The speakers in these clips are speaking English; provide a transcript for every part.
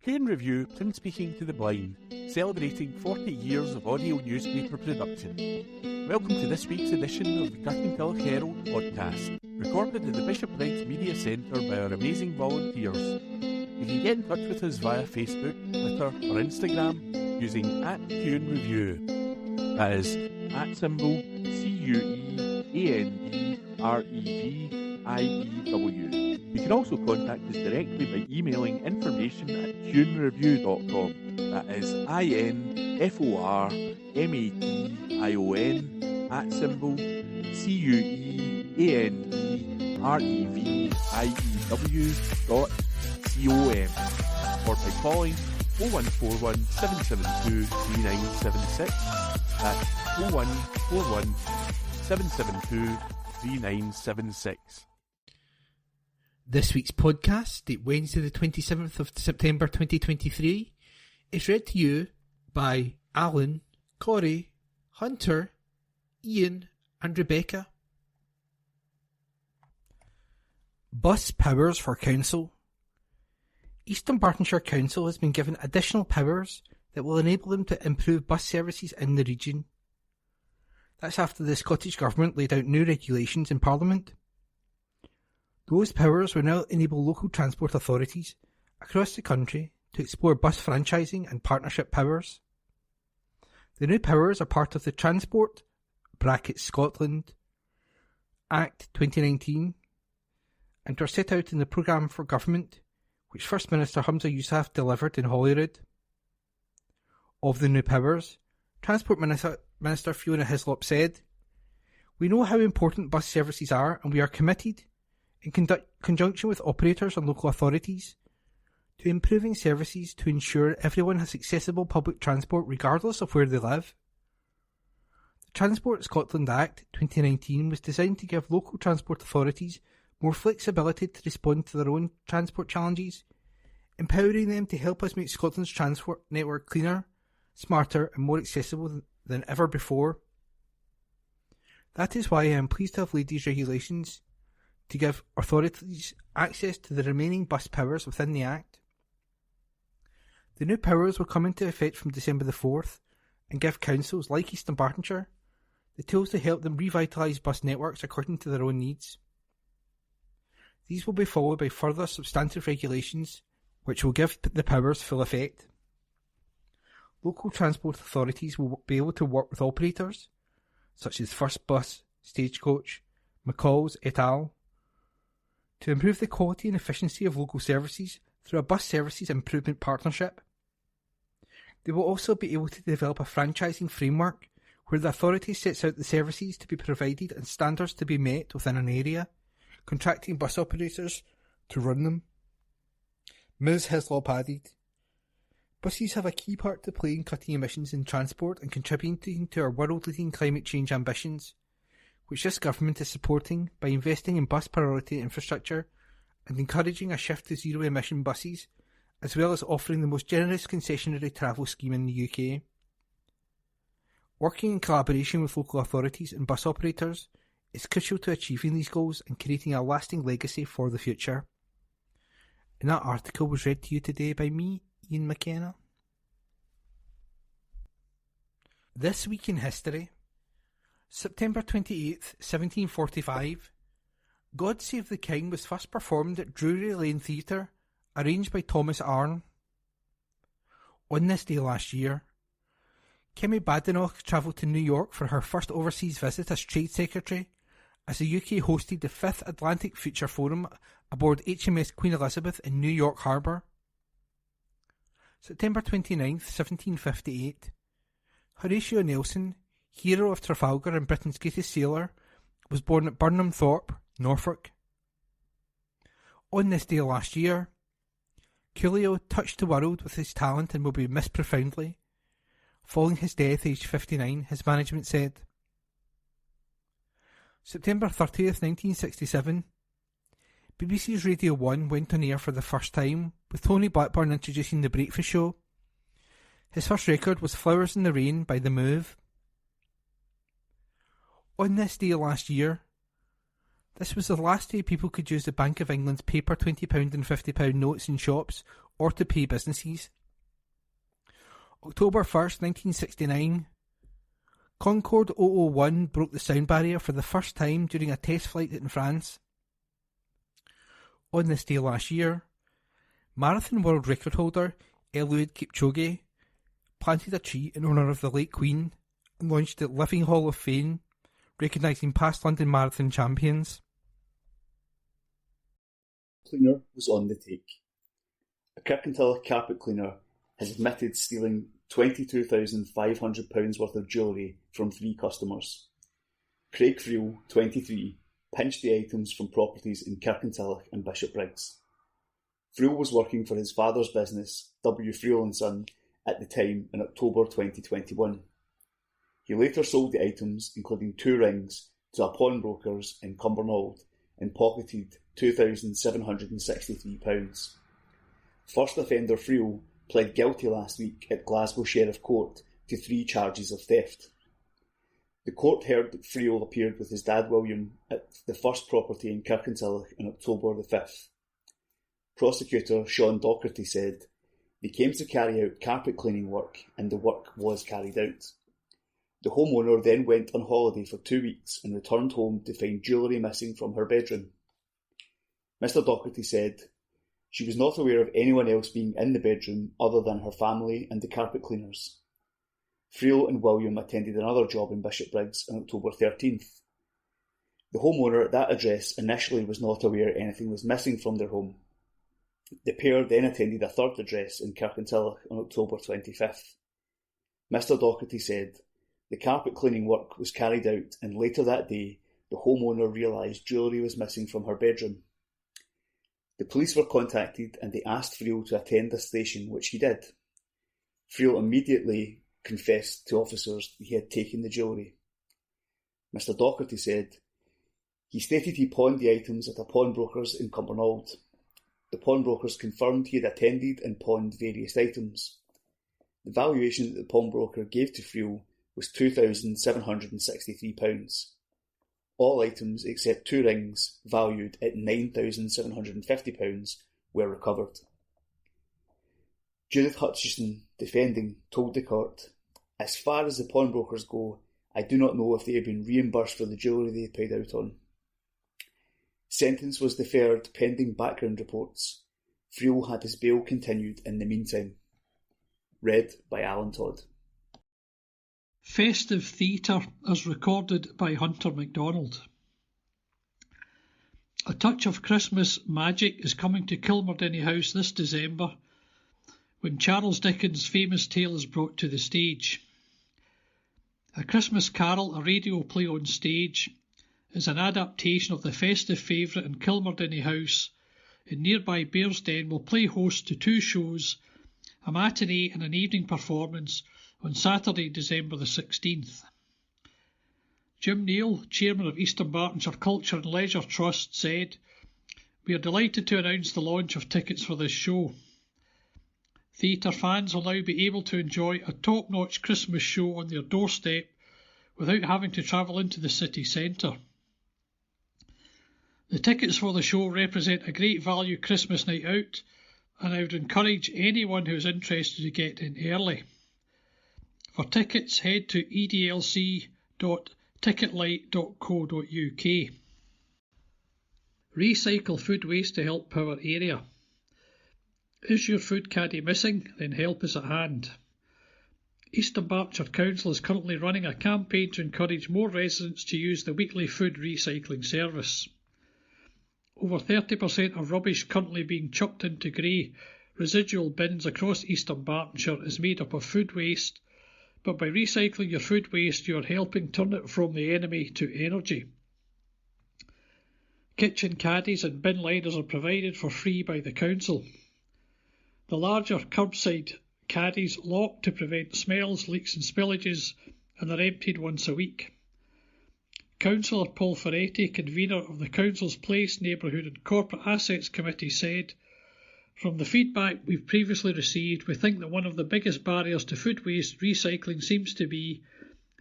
Tune Review Print Speaking to the Blind, celebrating 40 years of audio newspaper production. Welcome to this week's edition of the Kirkintilloch Herald podcast, recorded at the Bishopbriggs Media Centre by our amazing volunteers. You can get in touch with us via Facebook, Twitter or Instagram using @TuneReview. That is @CUEANDREVIEW. You can also contact us directly by emailing information@tunereview.com. That is INFORMATION@CUEANDREVIEW.com, or by calling 0141 772 3976. That's 0141 772 3976. This week's podcast, date Wednesday the 27th of September 2023, is read to you by Alan, Corey, Hunter, Ian and Rebecca. Bus powers for Council. East Dunbartonshire Council has been given additional powers that will enable them to improve bus services in the region. That's after the Scottish Government laid out new regulations in Parliament. Those powers will now enable local transport authorities across the country to explore bus franchising and partnership powers. The new powers are part of the Transport (Scotland) Act 2019 and are set out in the Programme for Government, which First Minister Humza Yousaf delivered in Holyrood. Of the new powers, Transport Minister Fiona Hislop said, "We know how important bus services are, and we are committed, in conjunction with operators and local authorities, to improving services to ensure everyone has accessible public transport regardless of where they live." The Transport Scotland Act 2019 was designed to give local transport authorities more flexibility to respond to their own transport challenges, empowering them to help us make Scotland's transport network cleaner, smarter and more accessible than ever before. That is why I am pleased to have laid these regulations to give authorities access to the remaining bus powers within the Act. The new powers will come into effect from December the 4th and give councils like East Dunbartonshire the tools to help them revitalise bus networks according to their own needs. These will be followed by further substantive regulations which will give the powers full effect. Local transport authorities will be able to work with operators such as First Bus, Stagecoach, McCall's et al. To improve the quality and efficiency of local services through a bus services improvement partnership. They will also be able to develop a franchising framework where the authority sets out the services to be provided and standards to be met within an area, contracting bus operators to run them. Ms Hislop added, "Buses have a key part to play in cutting emissions in transport and contributing to our world-leading climate change ambitions, which this government is supporting by investing in bus priority infrastructure and encouraging a shift to zero-emission buses, as well as offering the most generous concessionary travel scheme in the UK. Working in collaboration with local authorities and bus operators is crucial to achieving these goals and creating a lasting legacy for the future." And that article was read to you today by me, Ian McKenna. This Week in History. September 28th, 1745, God Save the King was first performed at Drury Lane Theatre, arranged by Thomas Arne. On this day last year, Kemi Badenoch travelled to New York for her first overseas visit as Trade Secretary, as the UK hosted the 5th Atlantic Future Forum aboard HMS Queen Elizabeth in New York Harbour. September 29th, 1758, Horatio Nelson, hero of Trafalgar and Britain's greatest sailor, was born at Burnham Thorpe, Norfolk. On this day last year, Coolio touched the world with his talent and will be missed profoundly. Following his death aged 59, his management said. September 30th, 1967, BBC's Radio 1 went on air for the first time, with Tony Blackburn introducing The Breakfast Show. His first record was Flowers in the Rain by The Move. On this day last year, this was the last day people could use the Bank of England's paper £20 and £50 notes in shops or to pay businesses. October 1st, 1969, Concorde 001 broke the sound barrier for the first time during a test flight in France. On this day last year, marathon world record holder Eliud Kipchoge planted a tree in honour of the late Queen and launched the Living Hall of Fame, recognising past London Marathon champions. Cleaner was on the take. A Kirkintilloch carpet cleaner has admitted stealing £22,500 worth of jewellery from 3 customers. Craig Friel, 23, pinched the items from properties in Kirkintilloch and Bishopbriggs. Friel was working for his father's business, W. Friel & Son, at the time in October 2021. He later sold the items, including 2 rings, to a pawnbrokers in Cumbernauld and pocketed £2,763. First offender Friel pled guilty last week at Glasgow Sheriff Court to 3 charges of theft. The court heard that Friel appeared with his dad William at the first property in Kirkintilloch on October the 5th. Prosecutor Sean Docherty said, "They came to carry out carpet cleaning work and the work was carried out. The homeowner then went on holiday for 2 weeks and returned home to find jewellery missing from her bedroom. Mr. Docherty said, she was not aware of anyone else being in the bedroom other than her family and the carpet cleaners. Friel and William attended another job in Bishopbriggs on October 13th. The homeowner at that address initially was not aware anything was missing from their home. The pair then attended a third address in Kirkintilloch on October 25th. Mr. Docherty said, the carpet cleaning work was carried out and later that day the homeowner realised jewellery was missing from her bedroom. The police were contacted and they asked Friel to attend the station, which he did. Friel immediately confessed to officers that he had taken the jewellery. Mr. Docherty said, he stated he pawned the items at a pawnbroker's in Cumbernauld. The pawnbrokers confirmed he had attended and pawned various items. The valuation that the pawnbroker gave to Friel was £2,763. All items except 2 rings, valued at £9,750, were recovered. Judith Hutchison, defending, told the court, as far as the pawnbrokers go, I do not know if they have been reimbursed for the jewellery they paid out on. Sentence was deferred pending background reports. Friel had his bail continued in the meantime. Read by Alan Todd. Festive Theatre as recorded by Hunter MacDonald. A touch of Christmas magic is coming to Kilmerdinny House this December when Charles Dickens' famous tale is brought to the stage. A Christmas Carol, a radio play on stage, is an adaptation of the festive favourite in Kilmerdinny House in nearby Bearsden will play host to 2 shows, a matinee and an evening performance on Saturday, December the 16th. Jim Neal, Chairman of East Dunbartonshire Culture and Leisure Trust, said, "We are delighted to announce the launch of tickets for this show. Theatre fans will now be able to enjoy a top-notch Christmas show on their doorstep without having to travel into the city centre. The tickets for the show represent a great value Christmas night out, and I would encourage anyone who is interested to get in early. For tickets, head to edlc.ticketlight.co.uk. Recycle food waste to help power area. Is your food caddy missing? Then help is at hand. East Dunbartonshire Council is currently running a campaign to encourage more residents to use the weekly food recycling service. Over 30% of rubbish currently being chucked into grey residual bins across East Dunbartonshire is made up of food waste, but by recycling your food waste you are helping turn it from the enemy to energy. Kitchen caddies and bin liners are provided for free by the council. The larger curbside caddies lock to prevent smells, leaks and spillages and are emptied once a week. Councillor Paul Ferretti, convener of the Council's Place, Neighbourhood and Corporate Assets Committee, said, "From the feedback we've previously received, we think that one of the biggest barriers to food waste recycling seems to be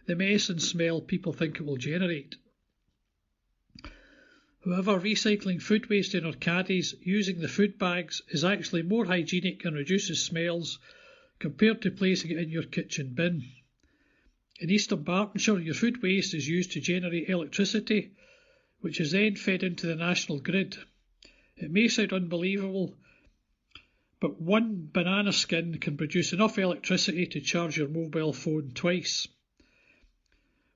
the mess and smell people think it will generate. However, recycling food waste in our caddies using the food bags is actually more hygienic and reduces smells compared to placing it in your kitchen bin. In East Dunbartonshire, your food waste is used to generate electricity, which is then fed into the national grid. It may sound unbelievable, but one banana skin can produce enough electricity to charge your mobile phone twice.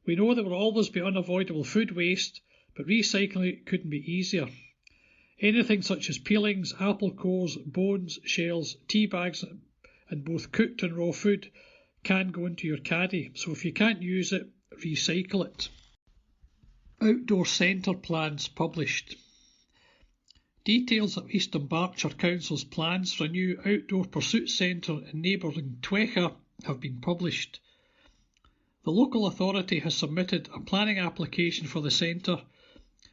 We know there will always be unavoidable food waste, but recycling it couldn't be easier. Anything such as peelings, apple cores, bones, shells, tea bags, and both cooked and raw food can go into your caddy, so if you can't use it, recycle it. Outdoor centre plans published. Details of East Dunbartonshire Council's plans for a new outdoor pursuit centre in neighbouring Twecker have been published. The local authority has submitted a planning application for the centre,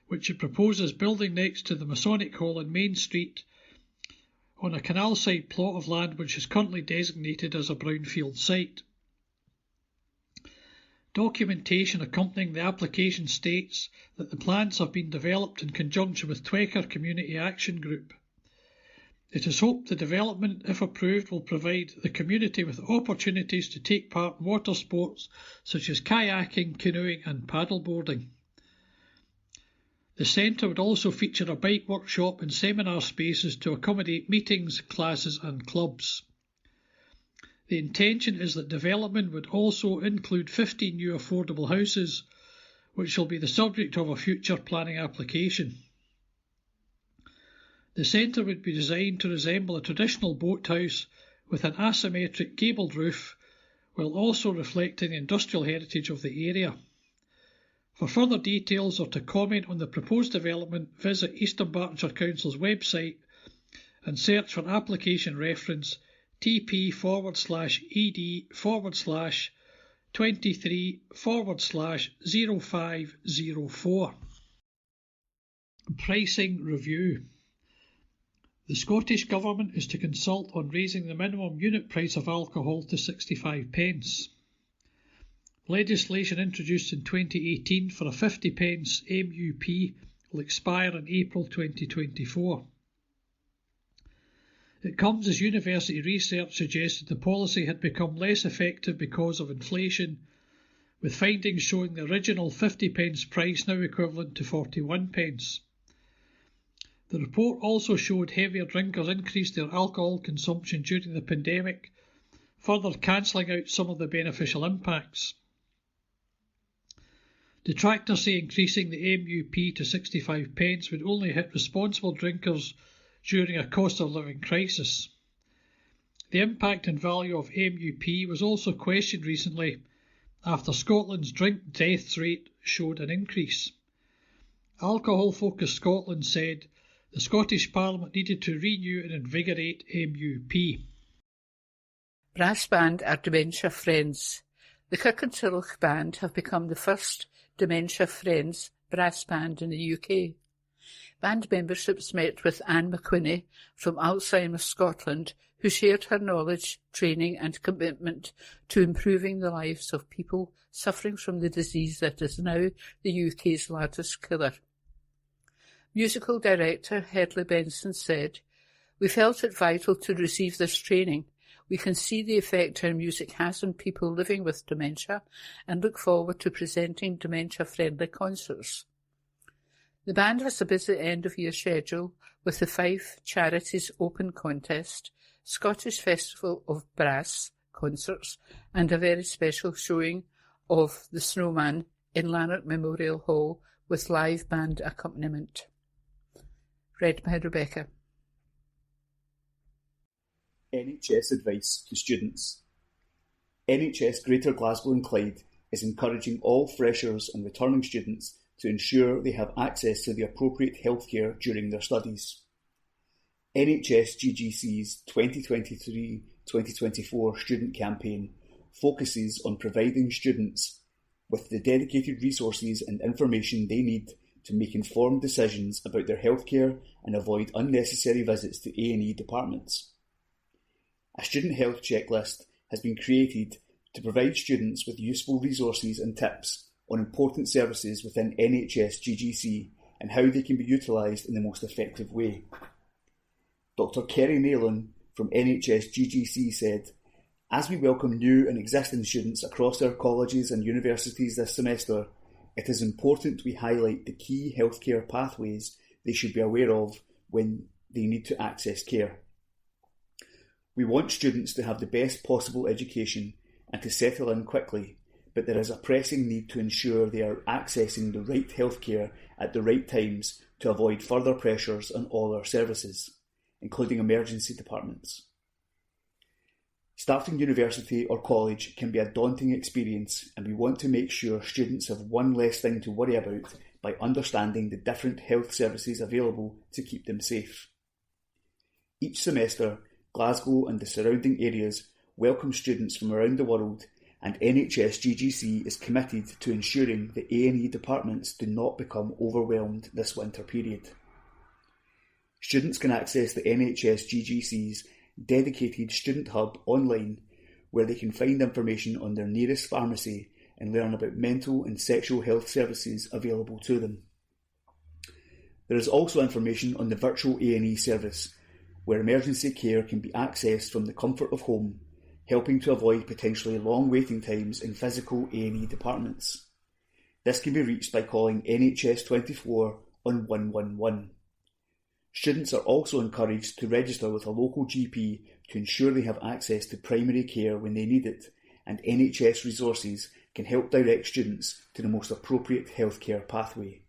which it proposes building next to the Masonic Hall in Main Street on a canal-side plot of land which is currently designated as a brownfield site. Documentation accompanying the application states that the plans have been developed in conjunction with Twecker Community Action Group. It is hoped the development, if approved, will provide the community with opportunities to take part in water sports such as kayaking, canoeing and paddleboarding. The centre would also feature a bike workshop and seminar spaces to accommodate meetings, classes and clubs. The intention is that development would also include 15 new affordable houses, which will be the subject of a future planning application. The centre would be designed to resemble a traditional boathouse with an asymmetric gabled roof, while also reflecting the industrial heritage of the area. For further details or to comment on the proposed development, visit East Dunbartonshire Council's website and search for application reference TP/ED/23/0504. Pricing review. The Scottish Government is to consult on raising the minimum unit price of alcohol to 65 pence. Legislation introduced in 2018 for a 50 pence MUP will expire in April 2024. It comes as university research suggested the policy had become less effective because of inflation, with findings showing the original 50 pence price now equivalent to 41 pence. The report also showed heavier drinkers increased their alcohol consumption during the pandemic, further cancelling out some of the beneficial impacts. Detractors say increasing the MUP to 65 pence would only hit responsible drinkers during a cost of living crisis. The impact and value of MUP was also questioned recently after Scotland's drink deaths rate showed an increase. Alcohol Focus Scotland said the Scottish Parliament needed to renew and invigorate MUP. Brass band are dementia friends. The Kirkintilloch band have become the first dementia friends brass band in the UK. Band memberships met with Anne McQuinney from Alzheimer's Scotland, who shared her knowledge, training and commitment to improving the lives of people suffering from the disease that is now the UK's largest killer. Musical director Hedley Benson said, "We felt it vital to receive this training. We can see the effect our music has on people living with dementia and look forward to presenting dementia-friendly concerts." The band has a busy end-of-year schedule with the Fife Charities Open Contest, Scottish Festival of Brass concerts and a very special showing of The Snowman in Lanark Memorial Hall with live band accompaniment. Read by Rebecca. NHS advice to students. NHS Greater Glasgow and Clyde is encouraging all freshers and returning students to ensure they have access to the appropriate healthcare during their studies. NHS GGC's 2023-2024 student campaign focuses on providing students with the dedicated resources and information they need to make informed decisions about their healthcare and avoid unnecessary visits to A&E departments. A student health checklist has been created to provide students with useful resources and tips on important services within NHS GGC and how they can be utilised in the most effective way. Dr. Kerry Naylan from NHS GGC said, "As we welcome new and existing students across our colleges and universities this semester, it is important we highlight the key healthcare pathways they should be aware of when they need to access care. We want students to have the best possible education and to settle in quickly, but there is a pressing need to ensure they are accessing the right healthcare at the right times to avoid further pressures on all our services, including emergency departments. Starting university or college can be a daunting experience, and we want to make sure students have one less thing to worry about by understanding the different health services available to keep them safe. Each semester, Glasgow and the surrounding areas welcome students from around the world, and NHS GGC is committed to ensuring the A&E departments do not become overwhelmed this winter period. Students can access the NHS GGC's dedicated student hub online, where they can find information on their nearest pharmacy and learn about mental and sexual health services available to them. There is also information on the virtual A&E service, where emergency care can be accessed from the comfort of home, helping to avoid potentially long waiting times in physical A&E departments. This can be reached by calling NHS 24 on 111. Students are also encouraged to register with a local GP to ensure they have access to primary care when they need it, and NHS resources can help direct students to the most appropriate healthcare pathway.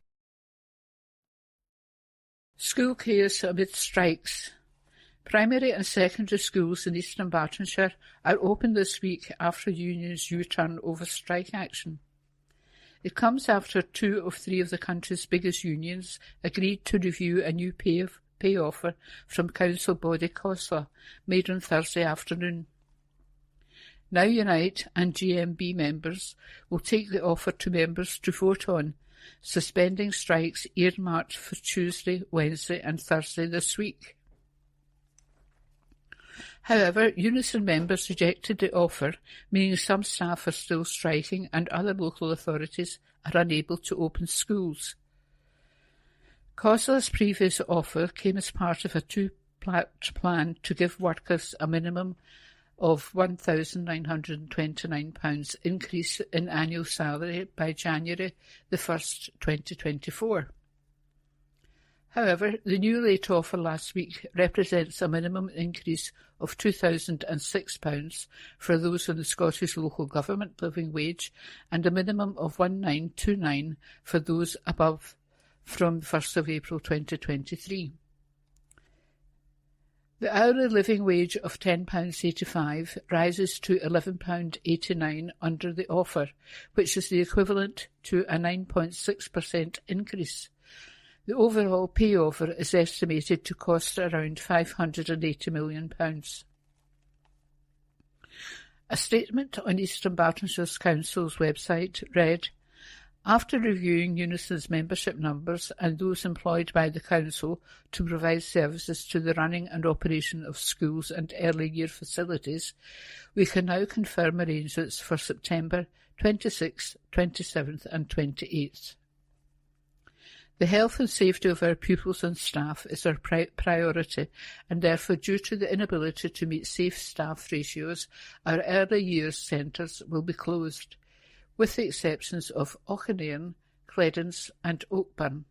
School chaos amid strikes. Primary and secondary schools in East Dunbartonshire are open this week after unions U-turn over strike action. It comes after 2 of 3 of the country's biggest unions agreed to review a new pay offer from council body COSLA, made on Thursday afternoon. Now Unite and GMB members will take the offer to members to vote on, suspending strikes earmarked for Tuesday, Wednesday and Thursday this week. However, Unison members rejected the offer, meaning some staff are still striking and other local authorities are unable to open schools. COSLA's previous offer came as part of a two-part plan to give workers a minimum of £1,929 increase in annual salary by January the 1st, 2024. However, the new late offer last week represents a minimum increase of £2,006 for those on the Scottish Local Government living wage and a minimum of £1,929 for those above from 1st of April 2023. The hourly living wage of £10.85 rises to £11.89 under the offer, which is the equivalent to a 9.6% increase. The overall pay offer is estimated to cost around £580 million. A statement on East Dunbartonshire Council's website read, "After reviewing Unison's membership numbers and those employed by the Council to provide services to the running and operation of schools and early year facilities, we can now confirm arrangements for September 26th, 27th and 28th. The health and safety of our pupils and staff is our priority, and therefore, due to the inability to meet safe staff ratios, our early years centres will be closed, with the exceptions of Auchinlean, Cledens and Oakburn.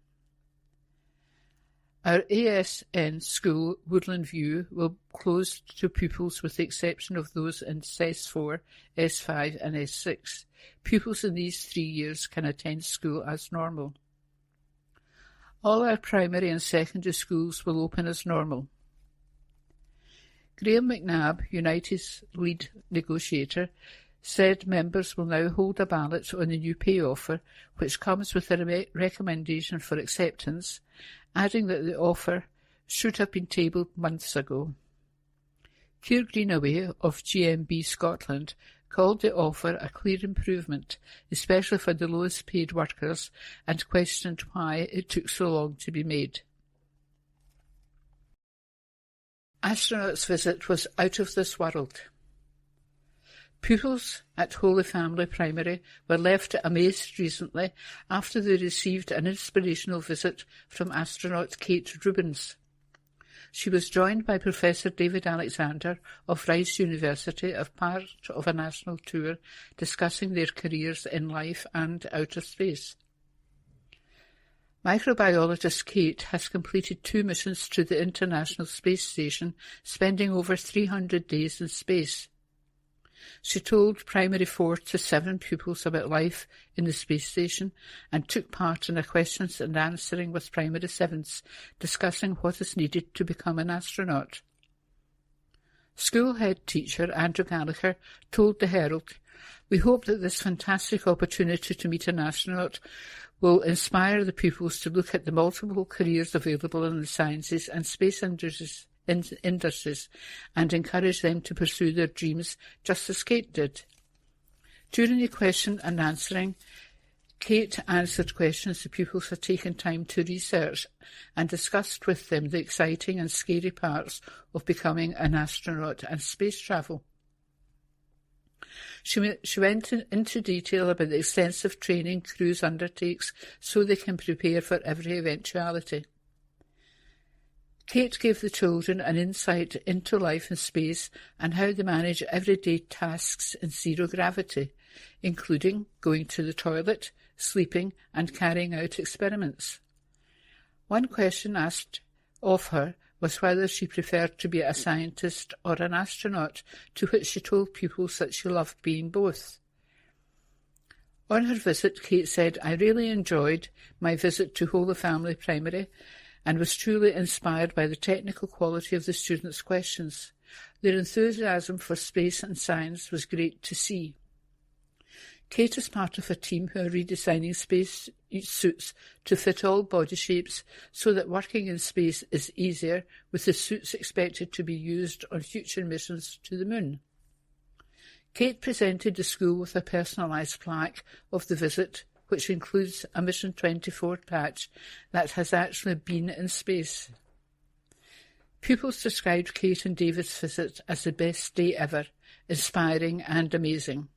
Our ASN school, Woodland View, will close to pupils with the exception of those in S4, S5 and S6. Pupils in these 3 years can attend school as normal. All our primary and secondary schools will open as normal." Graham McNabb, United's lead negotiator, said members will now hold a ballot on the new pay offer, which comes with a recommendation for acceptance, adding that the offer should have been tabled months ago. Keir Greenaway of GMB Scotland called the offer a clear improvement, especially for the lowest paid workers, and questioned why it took so long to be made. Astronaut's visit was out of this world. Pupils at Holy Family Primary were left amazed recently after they received an inspirational visit from astronaut Kate Rubins. She was joined by Professor David Alexander of Rice University as part of a national tour discussing their careers in life and outer space. Microbiologist Kate has completed 2 missions to the International Space Station, spending over 300 days in space. She told primary 4 to 7 pupils about life in the space station and took part in a questions and answering with primary 7s, discussing what is needed to become an astronaut. School head teacher Andrew Gallagher told the Herald, "We hope that this fantastic opportunity to meet an astronaut will inspire the pupils to look at the multiple careers available in the sciences and space industries and encourage them to pursue their dreams just as Kate did." During the question and answering, Kate answered questions the pupils had taken time to research and discussed with them the exciting and scary parts of becoming an astronaut and space travel. She went into detail about the extensive training crews undertakes so they can prepare for every eventuality. Kate gave the children an insight into life in space and how they manage everyday tasks in zero gravity, including going to the toilet, sleeping and carrying out experiments. One question asked of her was whether she preferred to be a scientist or an astronaut, to which she told pupils that she loved being both. On her visit, Kate said, "I really enjoyed my visit to Holy Family Primary and was truly inspired by the technical quality of the students' questions. Their enthusiasm for space and science was great to see." Kate is part of a team who are redesigning space suits to fit all body shapes so that working in space is easier, with the suits expected to be used on future missions to the moon. Kate presented the school with a personalised plaque of the visit, which includes a Mission 24 patch that has actually been in space. Pupils described Kate and David's visit as the best day ever, inspiring and amazing.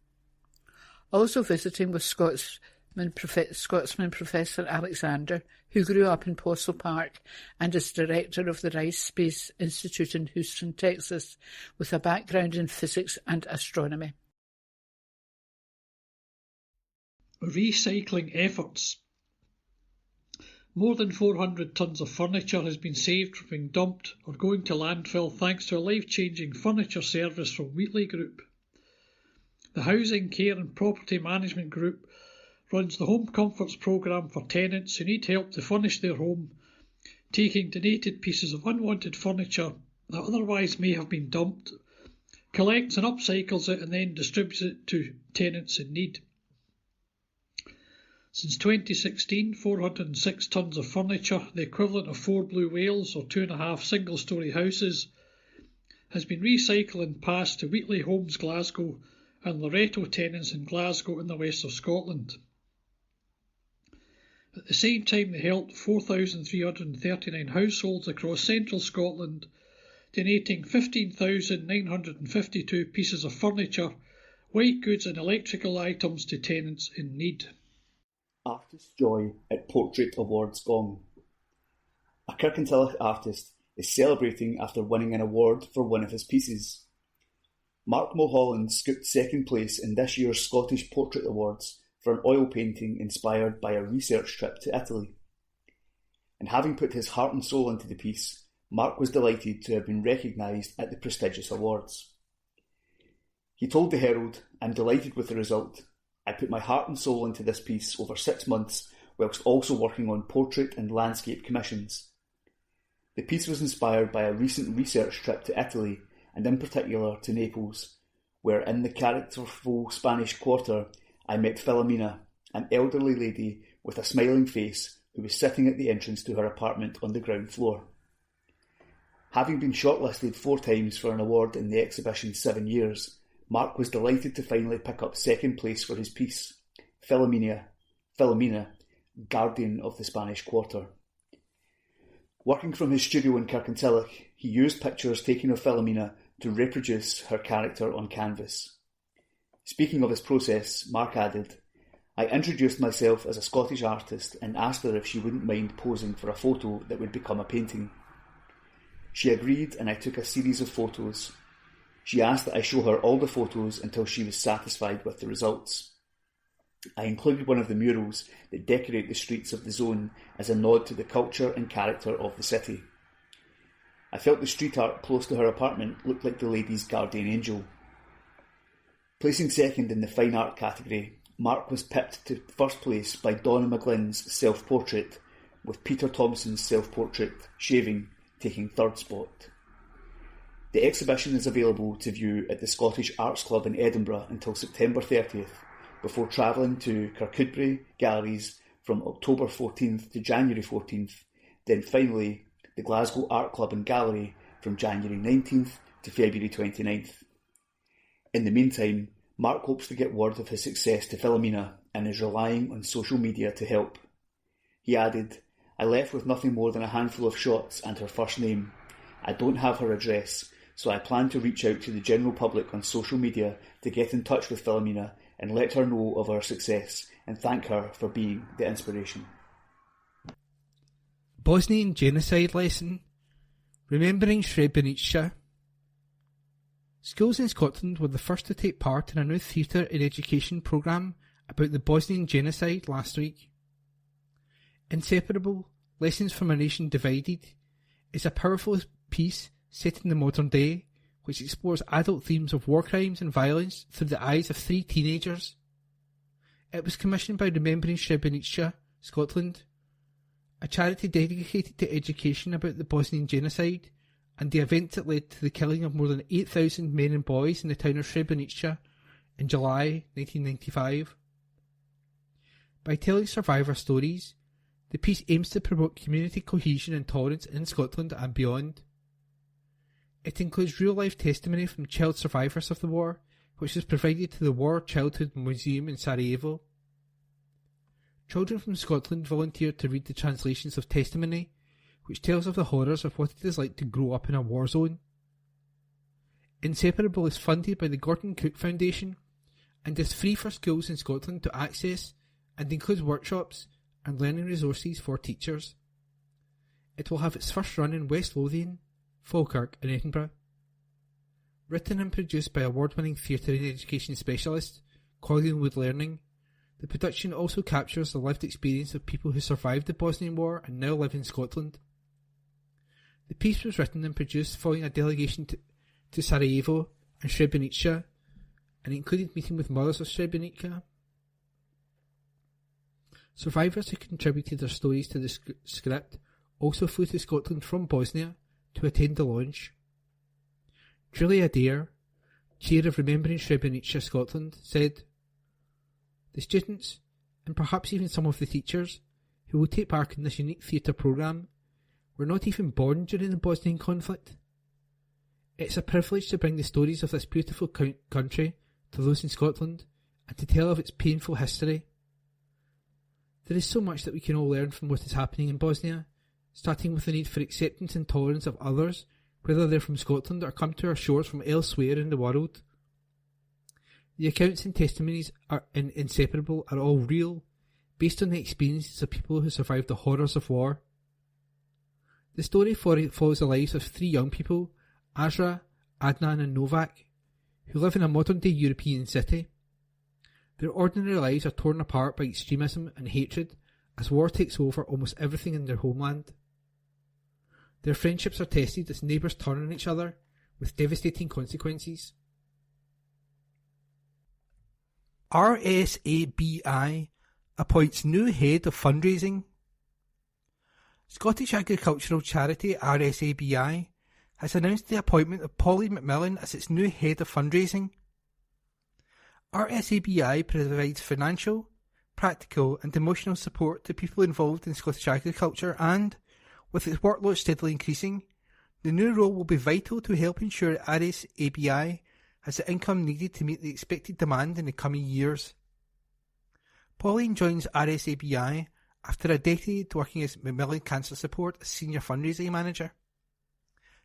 Also visiting was Scotsman Professor Alexander, who grew up in Postle Park and is director of the Rice Space Institute in Houston, Texas, with a background in physics and astronomy. Recycling efforts. More than 400 tonnes of furniture has been saved from being dumped or going to landfill thanks to a life-changing furniture service from Wheatley Group. The Housing, Care and Property Management Group runs the Home Comforts programme for tenants who need help to furnish their home, taking donated pieces of unwanted furniture that otherwise may have been dumped, collects and upcycles it and then distributes it to tenants in need. Since 2016, 406 tonnes of furniture, the equivalent of 4 blue whales or 2.5 single-storey houses, has been recycled and passed to Wheatley Homes Glasgow and Loreto tenants in Glasgow in the west of Scotland. At the same time, they helped 4,339 households across central Scotland, donating 15,952 pieces of furniture, white goods and electrical items to tenants in need. Artist joy at Portrait Awards gong. A Kirkintilloch artist is celebrating after winning an award for one of his pieces. Mark Mulholland scooped second place in this year's Scottish Portrait Awards for an oil painting inspired by a research trip to Italy. And having put his heart and soul into the piece, Mark was delighted to have been recognised at the prestigious awards. He told the Herald, "I'm delighted with the result. I put my heart and soul into this piece over 6 months, whilst also working on portrait and landscape commissions. The piece was inspired by a recent research trip to Italy, and in particular to Naples, where in the characterful Spanish Quarter I met Filomena, an elderly lady with a smiling face who was sitting at the entrance to her apartment on the ground floor. Having been shortlisted 4 times for an award in the exhibition's 7 years, Mark was delighted to finally pick up second place for his piece, Filomena, Guardian of the Spanish Quarter. Working from his studio in Kirkintilloch, he used pictures taken of Filomena to reproduce her character on canvas. Speaking of his process, Mark added, "I introduced myself as a Scottish artist and asked her if she wouldn't mind posing for a photo that would become a painting. She agreed and I took a series of photos. She asked that I show her all the photos until she was satisfied with the results. I included one of the murals that decorate the streets of the zone as a nod to the culture and character of the city. I felt the street art close to her apartment looked like the lady's guardian angel." Placing second in the fine art category, Mark was pipped to first place by Donna McGlynn's self-portrait, with Peter Thompson's self-portrait, Shaving, taking third spot. The exhibition is available to view at the Scottish Arts Club in Edinburgh until September 30th, before travelling to Kirkcudbright Galleries from October 14th to January 14th, then finally the Glasgow Art Club and Gallery from January 19th to February 29th. In the meantime, Mark hopes to get word of his success to Philomena and is relying on social media to help. He added, "I left with nothing more than a handful of shots and her first name. I don't have her address, so I plan to reach out to the general public on social media to get in touch with Philomena and let her know of our success and thank her for being the inspiration." Bosnian genocide lesson, remembering Srebrenica. Schools in Scotland were the first to take part in a new theatre in education programme about the Bosnian genocide last week. Inseparable, Lessons from a Nation Divided is a powerful piece set in the modern day which explores adult themes of war crimes and violence through the eyes of 3 teenagers. It was commissioned by Remembering Srebrenica, Scotland, a charity dedicated to education about the Bosnian genocide and the events that led to the killing of more than 8,000 men and boys in the town of Srebrenica in July 1995. By telling survivor stories, the piece aims to promote community cohesion and tolerance in Scotland and beyond. It includes real-life testimony from child survivors of the war, which was provided to the War Childhood Museum in Sarajevo. Children from Scotland volunteered to read the translations of testimony, which tells of the horrors of what it is like to grow up in a war zone. Inseparable is funded by the Gordon Cook Foundation and is free for schools in Scotland to access and includes workshops and learning resources for teachers. It will have its first run in West Lothian, Falkirk and Edinburgh. Written and produced by award-winning theatre and education specialist Colleen Wood Learning, the production also captures the lived experience of people who survived the Bosnian War and now live in Scotland. The piece was written and produced following a delegation to Sarajevo and Srebrenica, and included meeting with mothers of Srebrenica. Survivors who contributed their stories to the script also flew to Scotland from Bosnia to attend the launch. Julia Adair, chair of Remembering Srebrenica Scotland, said, "The students, and perhaps even some of the teachers, who will take part in this unique theatre programme, were not even born during the Bosnian conflict. It's a privilege to bring the stories of this beautiful country to those in Scotland and to tell of its painful history. There is so much that we can all learn from what is happening in Bosnia, starting with the need for acceptance and tolerance of others, whether they're from Scotland or come to our shores from elsewhere in the world. The accounts and testimonies are inseparable are all real, based on the experiences of people who survived the horrors of war. The story follows the lives of 3 young people, Azra, Adnan and Novak, who live in a modern-day European city. Their ordinary lives are torn apart by extremism and hatred as war takes over almost everything in their homeland. Their friendships are tested as neighbours turn on each other, with devastating consequences. RSABI appoints new head of fundraising. Scottish agricultural charity RSABI has announced the appointment of Polly McMillan as its new head of fundraising. RSABI provides financial, practical and emotional support to people involved in Scottish agriculture and, with its workload steadily increasing, the new role will be vital to help ensure RSABI has the income needed to meet the expected demand in the coming years. Pauline joins RSABI after a decade working as Macmillan Cancer Support as Senior Fundraising Manager.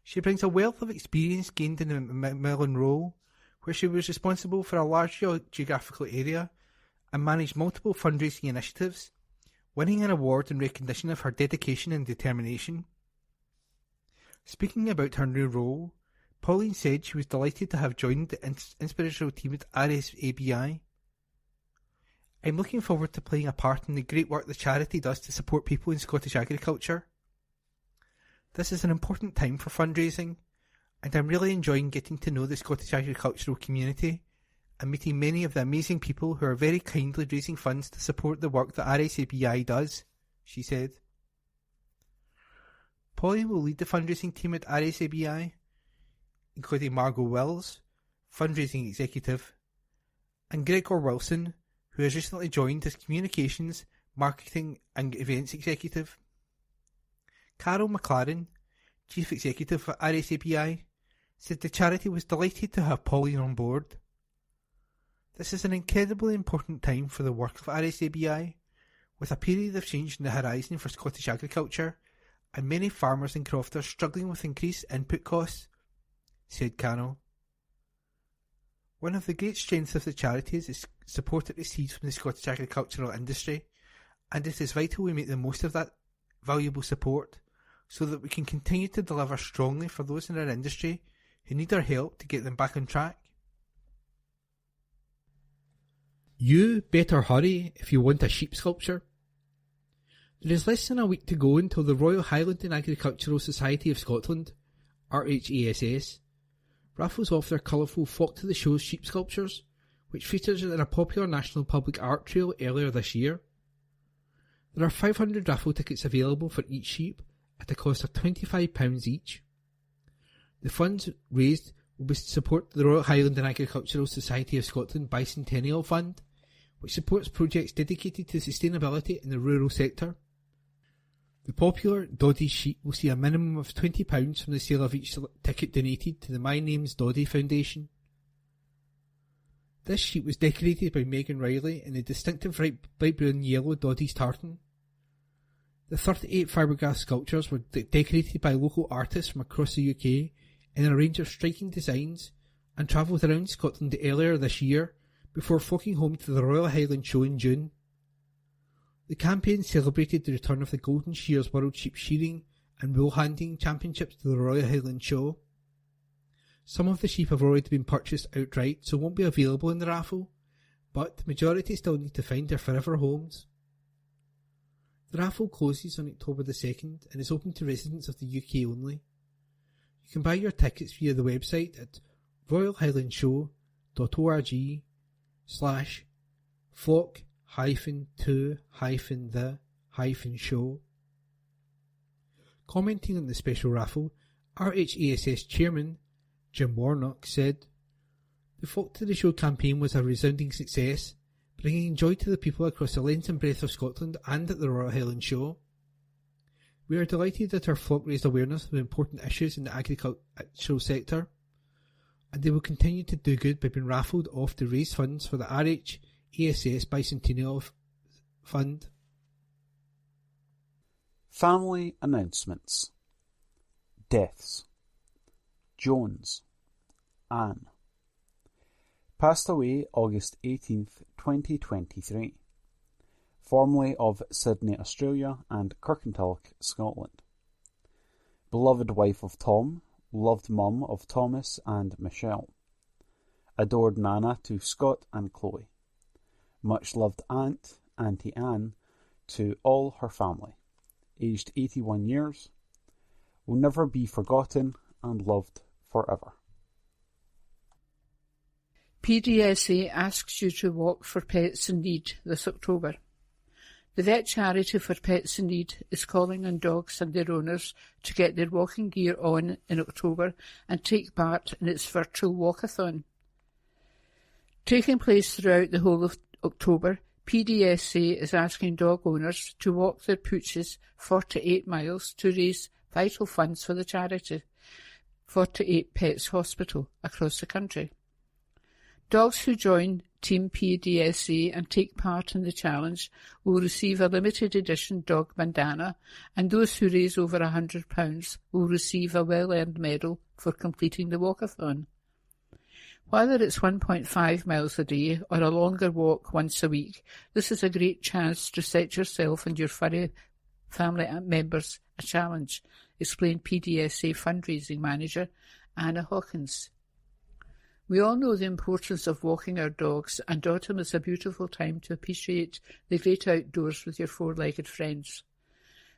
She brings a wealth of experience gained in the Macmillan role, where she was responsible for a large geographical area and managed multiple fundraising initiatives, winning an award in recognition of her dedication and determination. Speaking about her new role, Pauline said she was delighted to have joined the inspirational team at RSABI. I'm looking forward to playing a part in the great work the charity does to support people in Scottish agriculture. This is an important time for fundraising, and I'm really enjoying getting to know the Scottish agricultural community and meeting many of the amazing people who are very kindly raising funds to support the work that RSABI does, she said. Pauline will lead the fundraising team at RSABI, including Margot Wills, fundraising executive, and Gregor Wilson, who has recently joined as communications, marketing and events executive. Carol McLaren, chief executive at RSABI, said the charity was delighted to have Pauline on board. This is an incredibly important time for the work of RSABI, with a period of change in the horizon for Scottish agriculture and many farmers and crofters struggling with increased input costs, said Carol. One of the great strengths of the charity is the support it receives from the Scottish agricultural industry, and it is vital we make the most of that valuable support so that we can continue to deliver strongly for those in our industry who need our help to get them back on track. You better hurry if you want a sheep sculpture. There is less than a week to go until the Royal Highland and Agricultural Society of Scotland, RHASS, raffles off their colourful Flock to the Show sheep sculptures, which features in a popular National Public Art Trail earlier this year. There are 500 raffle tickets available for each sheep at a cost of £25 each. The funds raised will be to support the Royal Highland and Agricultural Society of Scotland Bicentennial Fund, which supports projects dedicated to sustainability in the rural sector. The popular Doddy sheep will see a minimum of £20 from the sale of each ticket donated to the My Name's Doddy Foundation. This sheep was decorated by Megan Riley in the distinctive bright blue and yellow Doddy's tartan. The 38 fiberglass sculptures were decorated by local artists from across the UK in a range of striking designs and travelled around Scotland earlier this year before flocking home to the Royal Highland Show in June. The campaign celebrated the return of the Golden Shears World Sheep Shearing and Wool Handing Championships to the Royal Highland Show. Some of the sheep have already been purchased outright, so won't be available in the raffle, but the majority still need to find their forever homes. The raffle closes on October the 2nd and is open to residents of the UK only. You can buy your tickets via the website at royalhighlandshow.org/flock-to-the-show. Commenting on the special raffle, RHASS chairman Jim Warnock said, "The Flock to the Show campaign was a resounding success, bringing joy to the people across the length and breadth of Scotland and at the Royal Highland Show. We are delighted that our flock raised awareness of important issues in the agricultural sector, and they will continue to do good by being raffled off to raise funds for the RHASS Bicentennial Fund." Family announcements. Deaths. Jones, Anne. Passed away August 18th, 2023. Formerly of Sydney, Australia and Kirkintilloch, Scotland. Beloved wife of Tom, loved mum of Thomas and Michelle. Adored Nana to Scott and Chloe. Much loved aunt, Auntie Anne, to all her family. Aged 81 years. Will never be forgotten and loved forever. PDSA asks you to walk for pets in need this October. The Vet Charity for Pets in Need is calling on dogs and their owners to get their walking gear on in October and take part in its virtual walkathon. Taking place throughout the whole of October, PDSA is asking dog owners to walk their pooches 48 miles to raise vital funds for the charity, 48 Pets Hospital, across the country. Dogs who join Team PDSA and take part in the challenge will receive a limited edition dog bandana, and those who raise over £100 will receive a well-earned medal for completing the walkathon. Whether it's 1.5 miles a day or a longer walk once a week, this is a great chance to set yourself and your furry family members a challenge, explained PDSA fundraising manager Anna Hawkins. We all know the importance of walking our dogs, and autumn is a beautiful time to appreciate the great outdoors with your four-legged friends.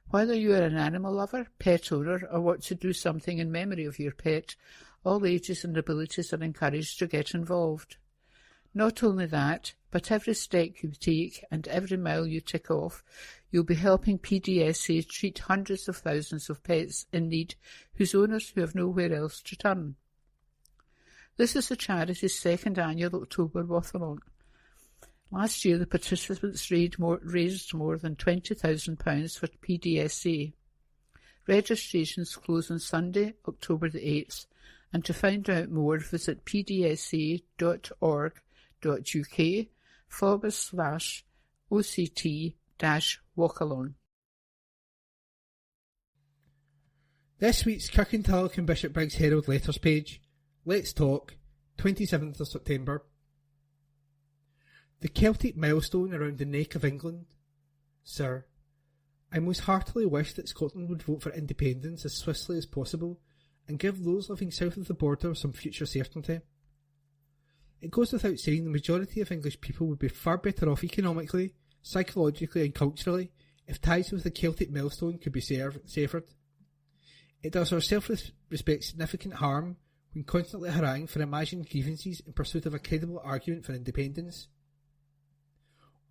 Whether you are an animal lover, pet owner, or want to do something in memory of your pet, all ages and abilities are encouraged to get involved. Not only that, but every step you take and every mile you tick off, you'll be helping PDSA treat hundreds of thousands of pets in need whose owners who have nowhere else to turn. This is the charity's second annual October Wathalong. Last year the participants raised more than £20,000 for PDSA. Registrations close on Sunday, October the 8th, and to find out more visit pdsa.org.uk/OCT-walkalong. This week's Kirkintilloch and Bishopbriggs Herald letters page. Let's talk, 27th of September. The Celtic milestone around the neck of England. Sir, I most heartily wish that Scotland would vote for independence as swiftly as possible and give those living south of the border some future certainty. It goes without saying the majority of English people would be far better off economically, psychologically and culturally if ties with the Celtic milestone could be severed. It does our self-respect significant harm when constantly haranguing for imagined grievances in pursuit of a credible argument for independence.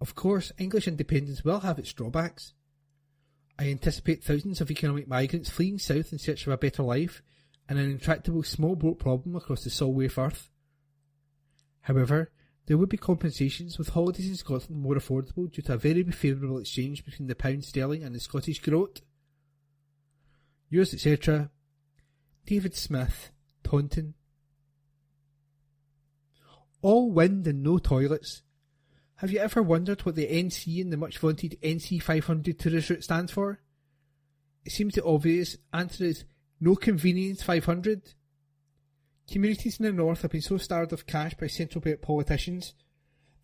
Of course, English independence will have its drawbacks. I anticipate thousands of economic migrants fleeing south in search of a better life and an intractable small boat problem across the Solway Firth. However, there would be compensations with holidays in Scotland more affordable due to a very favourable exchange between the pound sterling and the Scottish groat. Yours, etc., David Smith, Taunton. All wind and no toilets. Have you ever wondered what the NC in the much vaunted NC 500 tourist route stands for? It seems the obvious answer is No Convenience 500. Communities in the north have been so starved of cash by Central Belt politicians,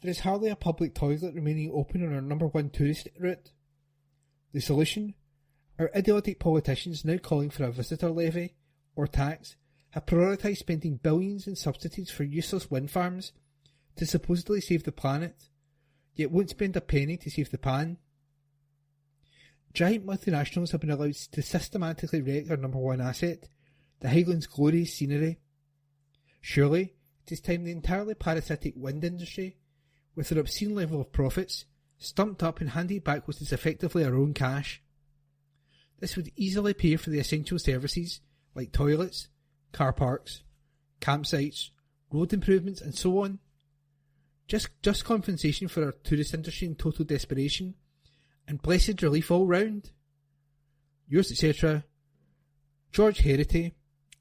there is hardly a public toilet remaining open on our number one tourist route. The solution? Our idiotic politicians now calling for a visitor levy, or tax, have prioritised spending billions in subsidies for useless wind farms to supposedly save the planet, yet won't spend a penny to save the pan. Giant multinationals have been allowed to systematically wreck our number one asset, the Highlands' glorious scenery. Surely, it is time the entirely parasitic wind industry, with their obscene level of profits, stumped up and handed back what is effectively our own cash. This would easily pay for the essential services like toilets, car parks, campsites, road improvements and so on. Just compensation for our tourist industry in total desperation, and blessed relief all round. Yours, etc., George Herity,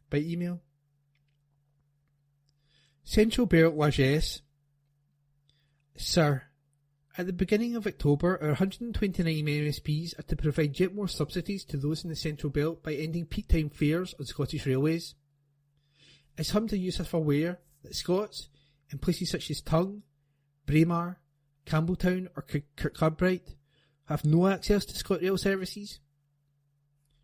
by email. Central Belt Largesse. Sir, at the beginning of October, our 129 MSPs are to provide yet more subsidies to those in the Central Belt by ending peak time fares on Scottish railways. Is some of you aware that Scots, in places such as Tongue, Braemar, Campbelltown or Kirkcudbright, have no access to ScotRail services?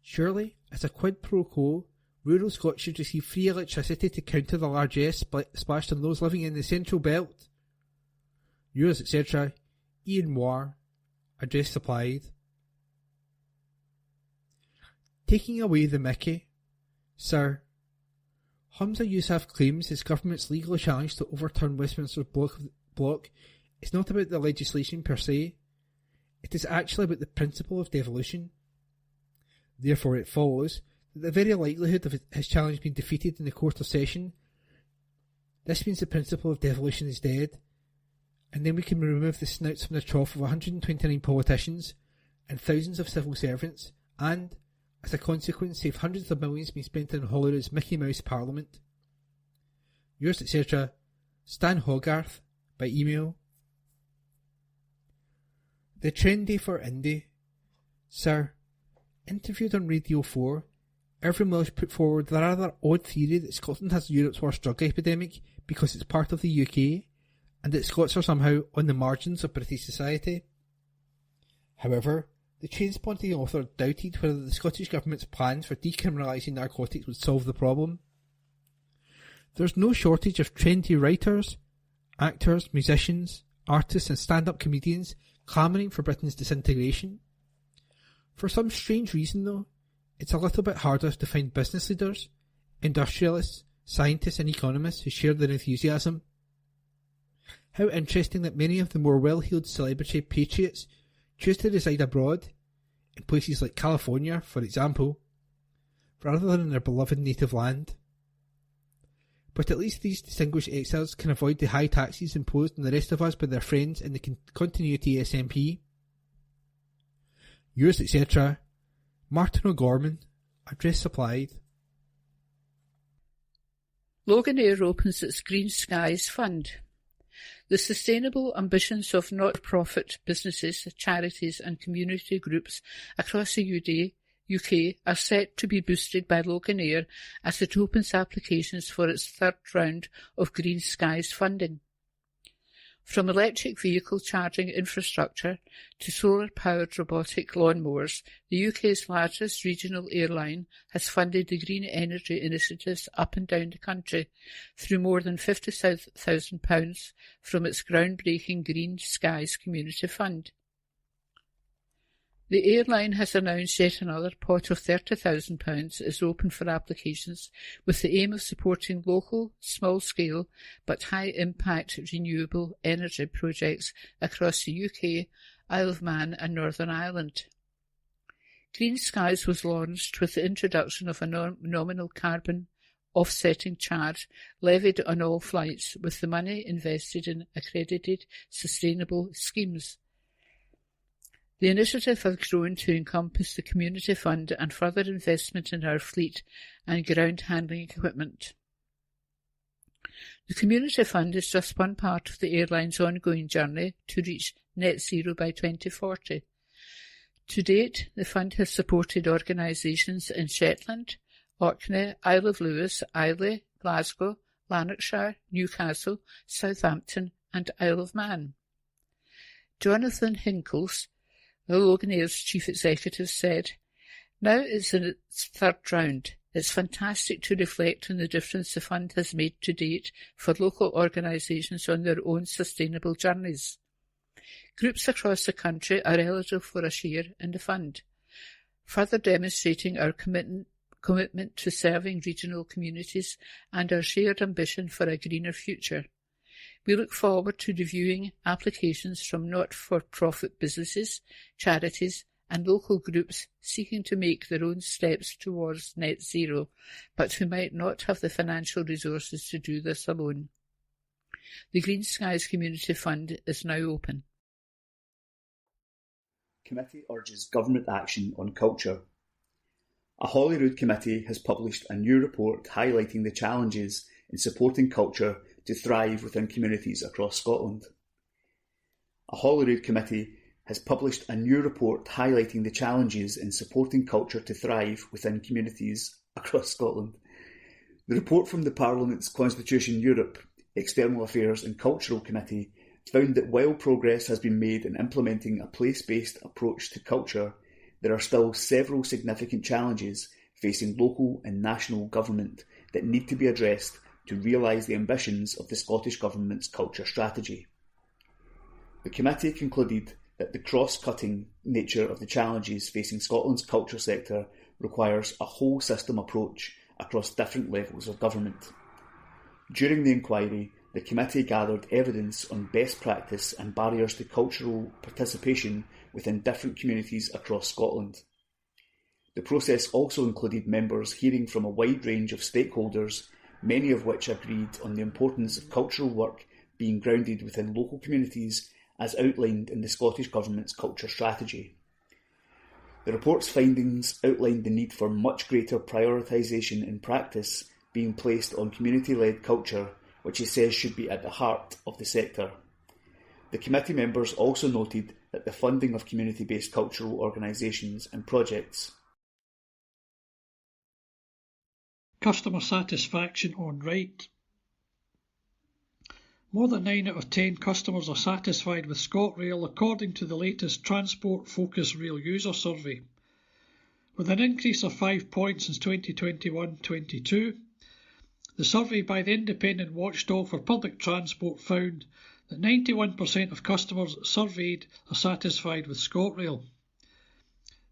Surely, as a quid pro quo, rural Scots should receive free electricity to counter the largesse splashed on those living in the Central Belt. Yours, etc., Ian Moore, address supplied. Taking away the Mickey. Sir, Humza Yousaf claims his government's legal challenge to overturn Westminster's block is not about the legislation per se, it is actually about the principle of devolution. Therefore it follows that the very likelihood of his challenge being defeated in the Court of Session, this means the principle of devolution is dead, and then we can remove the snouts from the trough of 129 politicians and thousands of civil servants, and, as a consequence, save hundreds of millions being spent on Holyrood's Mickey Mouse Parliament. Yours, etc., Stan Hogarth, by email. The Trendy for Indie. Sir, interviewed on Radio 4, Irvine Welsh put forward the rather odd theory that Scotland has Europe's worst drug epidemic because it's part of the UK, and that Scots are somehow on the margins of British society. However, the train-spotting author doubted whether the Scottish Government's plans for decriminalising narcotics would solve the problem. There's no shortage of trendy writers, actors, musicians, artists and stand-up comedians clamouring for Britain's disintegration. For some strange reason though, it's a little bit harder to find business leaders, industrialists, scientists and economists who share their enthusiasm. How interesting that many of the more well-heeled celebrity patriots choose to reside abroad, in places like California, for example, rather than in their beloved native land. But at least these distinguished exiles can avoid the high taxes imposed on the rest of us by their friends in the continuity SNP. Yours, etc., Martin O'Gorman, address supplied. Loganair opens its Green Skies Fund. The sustainable ambitions of not-profit businesses, charities and community groups across the UK are set to be boosted by Loganair as it opens applications for its third round of Green Skies funding. From electric vehicle charging infrastructure to solar-powered robotic lawnmowers, the UK's largest regional airline has funded the green energy initiatives up and down the country through more than £50,000 from its groundbreaking Green Skies Community Fund. The airline has announced yet another pot of £30,000 is open for applications with the aim of supporting local, small-scale but high-impact renewable energy projects across the UK, Isle of Man and Northern Ireland. Green Skies was launched with the introduction of a nominal carbon offsetting charge levied on all flights, with the money invested in accredited sustainable schemes. The initiative has grown to encompass the Community Fund and further investment in our fleet and ground handling equipment. The Community Fund is just one part of the airline's ongoing journey to reach net zero by 2040. To date, the fund has supported organisations in Shetland, Orkney, Isle of Lewis, Islay, Glasgow, Lanarkshire, Newcastle, Southampton and Isle of Man. Jonathan Hinkles, Loganair's chief executive, said, "Now it's in its third round. It's fantastic to reflect on the difference the fund has made to date for local organisations on their own sustainable journeys. Groups across the country are eligible for a share in the fund, further demonstrating our commitment to serving regional communities and our shared ambition for a greener future. We look forward to reviewing applications from not-for-profit businesses, charities and local groups seeking to make their own steps towards net zero, but who might not have the financial resources to do this alone. The Green Skies Community Fund is now open." Committee urges government action on culture. A Holyrood committee has published a new report highlighting the challenges in supporting culture to thrive within communities across Scotland. A Holyrood committee has published a new report highlighting the challenges in supporting culture to thrive within communities across Scotland. The report from the Parliament's Constitution Europe, External Affairs and Cultural Committee found that while progress has been made in implementing a place-based approach to culture, there are still several significant challenges facing local and national government that need to be addressed to realise the ambitions of the Scottish Government's culture strategy. The committee concluded that the cross-cutting nature of the challenges facing Scotland's culture sector requires a whole-system approach across different levels of government. During the inquiry, the committee gathered evidence on best practice and barriers to cultural participation within different communities across Scotland. The process also included members hearing from a wide range of stakeholders, many of which agreed on the importance of cultural work being grounded within local communities as outlined in the Scottish Government's culture strategy. The report's findings outlined the need for much greater prioritisation in practice being placed on community-led culture, which it says should be at the heart of the sector. The committee members also noted that the funding of community-based cultural organisations and projects Customer satisfaction on right. More than 9 out of 10 customers are satisfied with ScotRail according to the latest Transport Focus Rail User Survey. With an increase of 5 points since 2021-22, the survey by the independent watchdog for public transport found that 91% of customers surveyed are satisfied with ScotRail.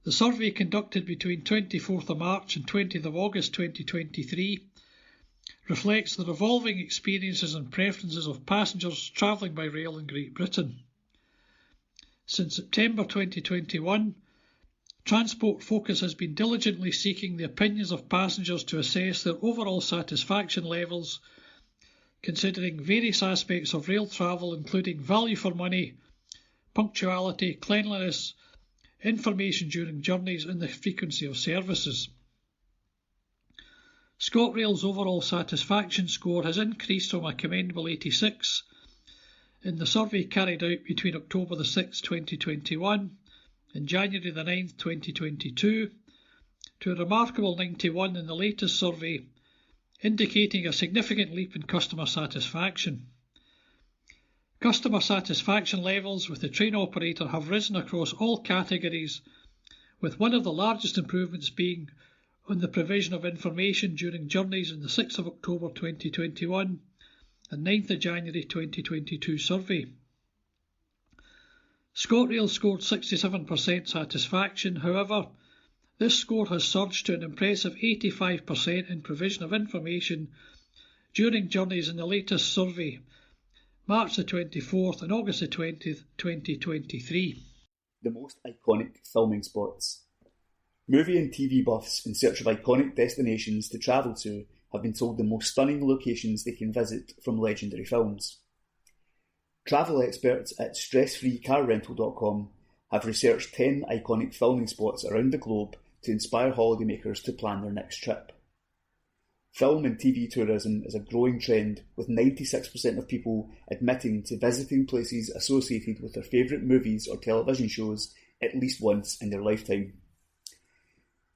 The survey conducted between 24th of March and 20th of August 2023 reflects the evolving experiences and preferences of passengers travelling by rail in Great Britain. Since September 2021, Transport Focus has been diligently seeking the opinions of passengers to assess their overall satisfaction levels, considering various aspects of rail travel including value for money, punctuality, cleanliness, information during journeys and the frequency of services. ScotRail's overall satisfaction score has increased from a commendable 86 in the survey carried out between October the 6th, 2021 and January the 9th, 2022 to a remarkable 91 in the latest survey, indicating a significant leap in customer satisfaction. Customer satisfaction levels with the train operator have risen across all categories, with one of the largest improvements being on the provision of information during journeys in the 6th of October 2021 and 9th of January 2022 survey. ScotRail scored 67% satisfaction, however, this score has surged to an impressive 85% in provision of information during journeys in the latest survey, March the 24th and August the 20th, 2023. The most iconic filming spots. Movie and TV buffs in search of iconic destinations to travel to have been told the most stunning locations they can visit from legendary films. Travel experts at StressFreeCarRental.com have researched 10 iconic filming spots around the globe to inspire holidaymakers to plan their next trip. Film and TV tourism is a growing trend, with 96% of people admitting to visiting places associated with their favourite movies or television shows at least once in their lifetime.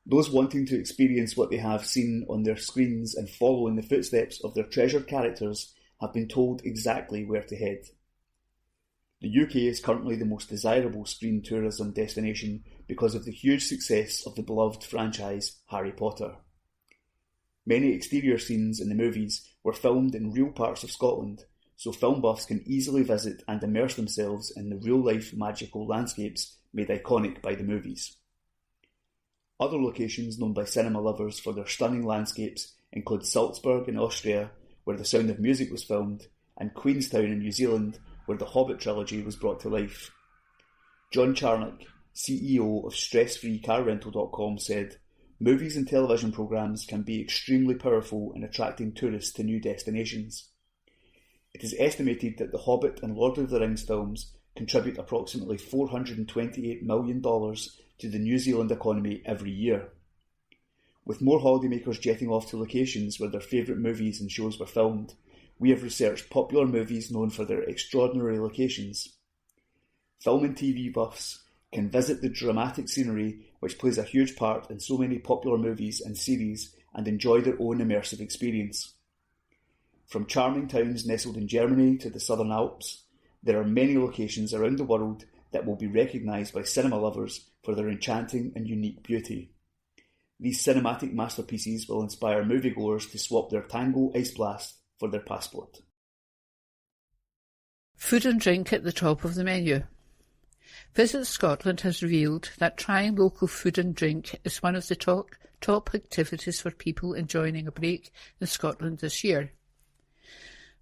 Those wanting to experience what they have seen on their screens and follow in the footsteps of their treasured characters have been told exactly where to head. The UK is currently the most desirable screen tourism destination because of the huge success of the beloved franchise Harry Potter. Many exterior scenes in the movies were filmed in real parts of Scotland, so film buffs can easily visit and immerse themselves in the real-life magical landscapes made iconic by the movies. Other locations known by cinema lovers for their stunning landscapes include Salzburg in Austria, where The Sound of Music was filmed, and Queenstown in New Zealand, where the Hobbit trilogy was brought to life. John Charnock, CEO of StressFreeCarRental.com, said, "Movies and television programmes can be extremely powerful in attracting tourists to new destinations. It is estimated that The Hobbit and Lord of the Rings films contribute approximately $428 million to the New Zealand economy every year. With more holidaymakers jetting off to locations where their favourite movies and shows were filmed, we have researched popular movies known for their extraordinary locations. Film and TV buffs can visit the dramatic scenery which plays a huge part in so many popular movies and series and enjoy their own immersive experience. From charming towns nestled in Germany to the Southern Alps, there are many locations around the world that will be recognised by cinema lovers for their enchanting and unique beauty. These cinematic masterpieces will inspire moviegoers to swap their Tango Ice Blast for their passport." Food and drink at the top of the menu. Visit Scotland has revealed that trying local food and drink is one of the top activities for people enjoying a break in Scotland this year.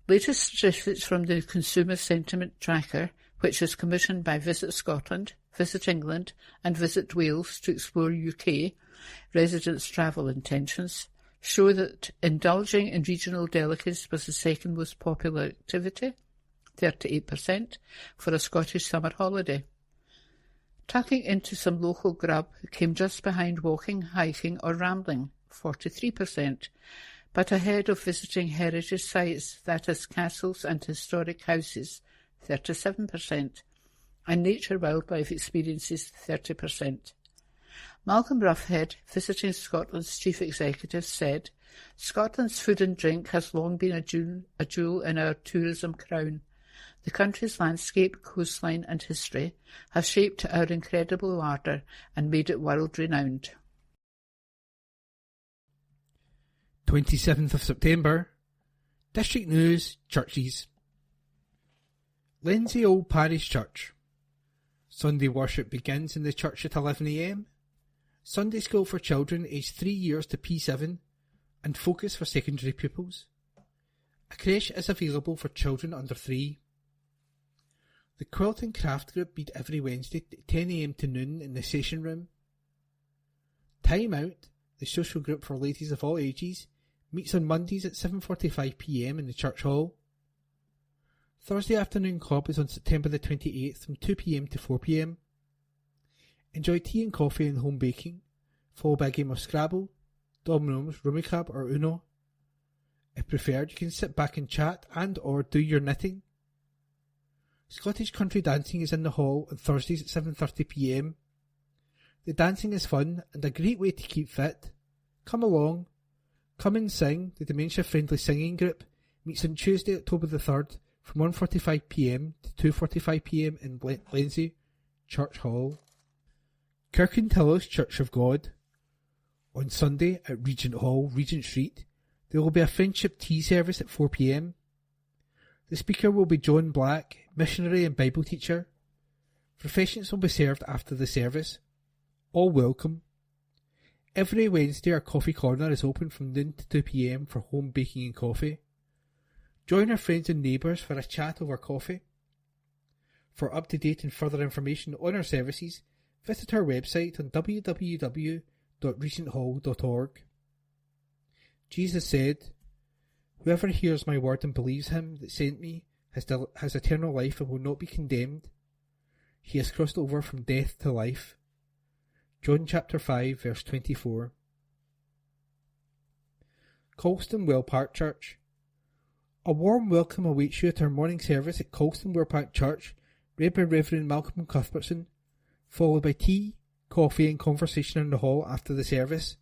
Latest statistics from the Consumer Sentiment Tracker, which is commissioned by Visit Scotland, Visit England and Visit Wales to explore UK residents' travel intentions, show that indulging in regional delicacies was the second most popular activity, 38%, for a Scottish summer holiday. Tucking into some local grub came just behind walking, hiking or rambling, 43%, but ahead of visiting heritage sites, that is castles and historic houses, 37%, and nature wildlife experiences, 30%. Malcolm Roughhead, visiting Scotland's chief executive, said, Scotland's food and drink has long been a jewel in our tourism crown. The country's landscape, coastline and history have shaped our incredible larder and made it world-renowned. 27th of September. District News, Churches. Lindsay Old Parish Church. Sunday worship begins in the church at 11 a.m. Sunday school for children aged 3 years to P7 and focus for secondary pupils. A creche is available for children under 3. The Quilt and Craft Group meet every Wednesday at 10 a.m. to noon in the session room. Time Out, the social group for ladies of all ages, meets on Mondays at 7:45 p.m. in the church hall. Thursday Afternoon Club is on September the 28th from 2 p.m. to 4 p.m. Enjoy tea and coffee and home baking, followed by a game of Scrabble, Dominoes, Rummikub or Uno. If preferred, you can sit back and chat and or do your knitting. Scottish country dancing is in the hall on Thursdays at 7:30 p.m. The dancing is fun and a great way to keep fit. Come along. Come and Sing, the dementia-friendly singing group, meets on Tuesday, October the 3rd from 1:45 p.m. to 2:45 p.m. in Lindsay Church Hall. Kirkintilloch Church of God. On Sunday at Regent Hall, Regent Street, there will be a friendship tea service at 4 p.m. The speaker will be John Black, missionary and Bible teacher. Refreshments will be served after the service. All welcome. Every Wednesday our coffee corner is open from noon to 2 p.m. for home baking and coffee. Join our friends and neighbours for a chat over coffee. For up-to-date and further information on our services, visit our website on www.regenthall.org. Jesus said, "Whoever hears my word and believes him that sent me has eternal life and will not be condemned. He has crossed over from death to life." John chapter 5 verse 24. Colston Well Park Church. A warm welcome awaits you at our morning service at Colston Well Park Church, read by Reverend Malcolm Cuthbertson, followed by tea, coffee and conversation in the hall after the service.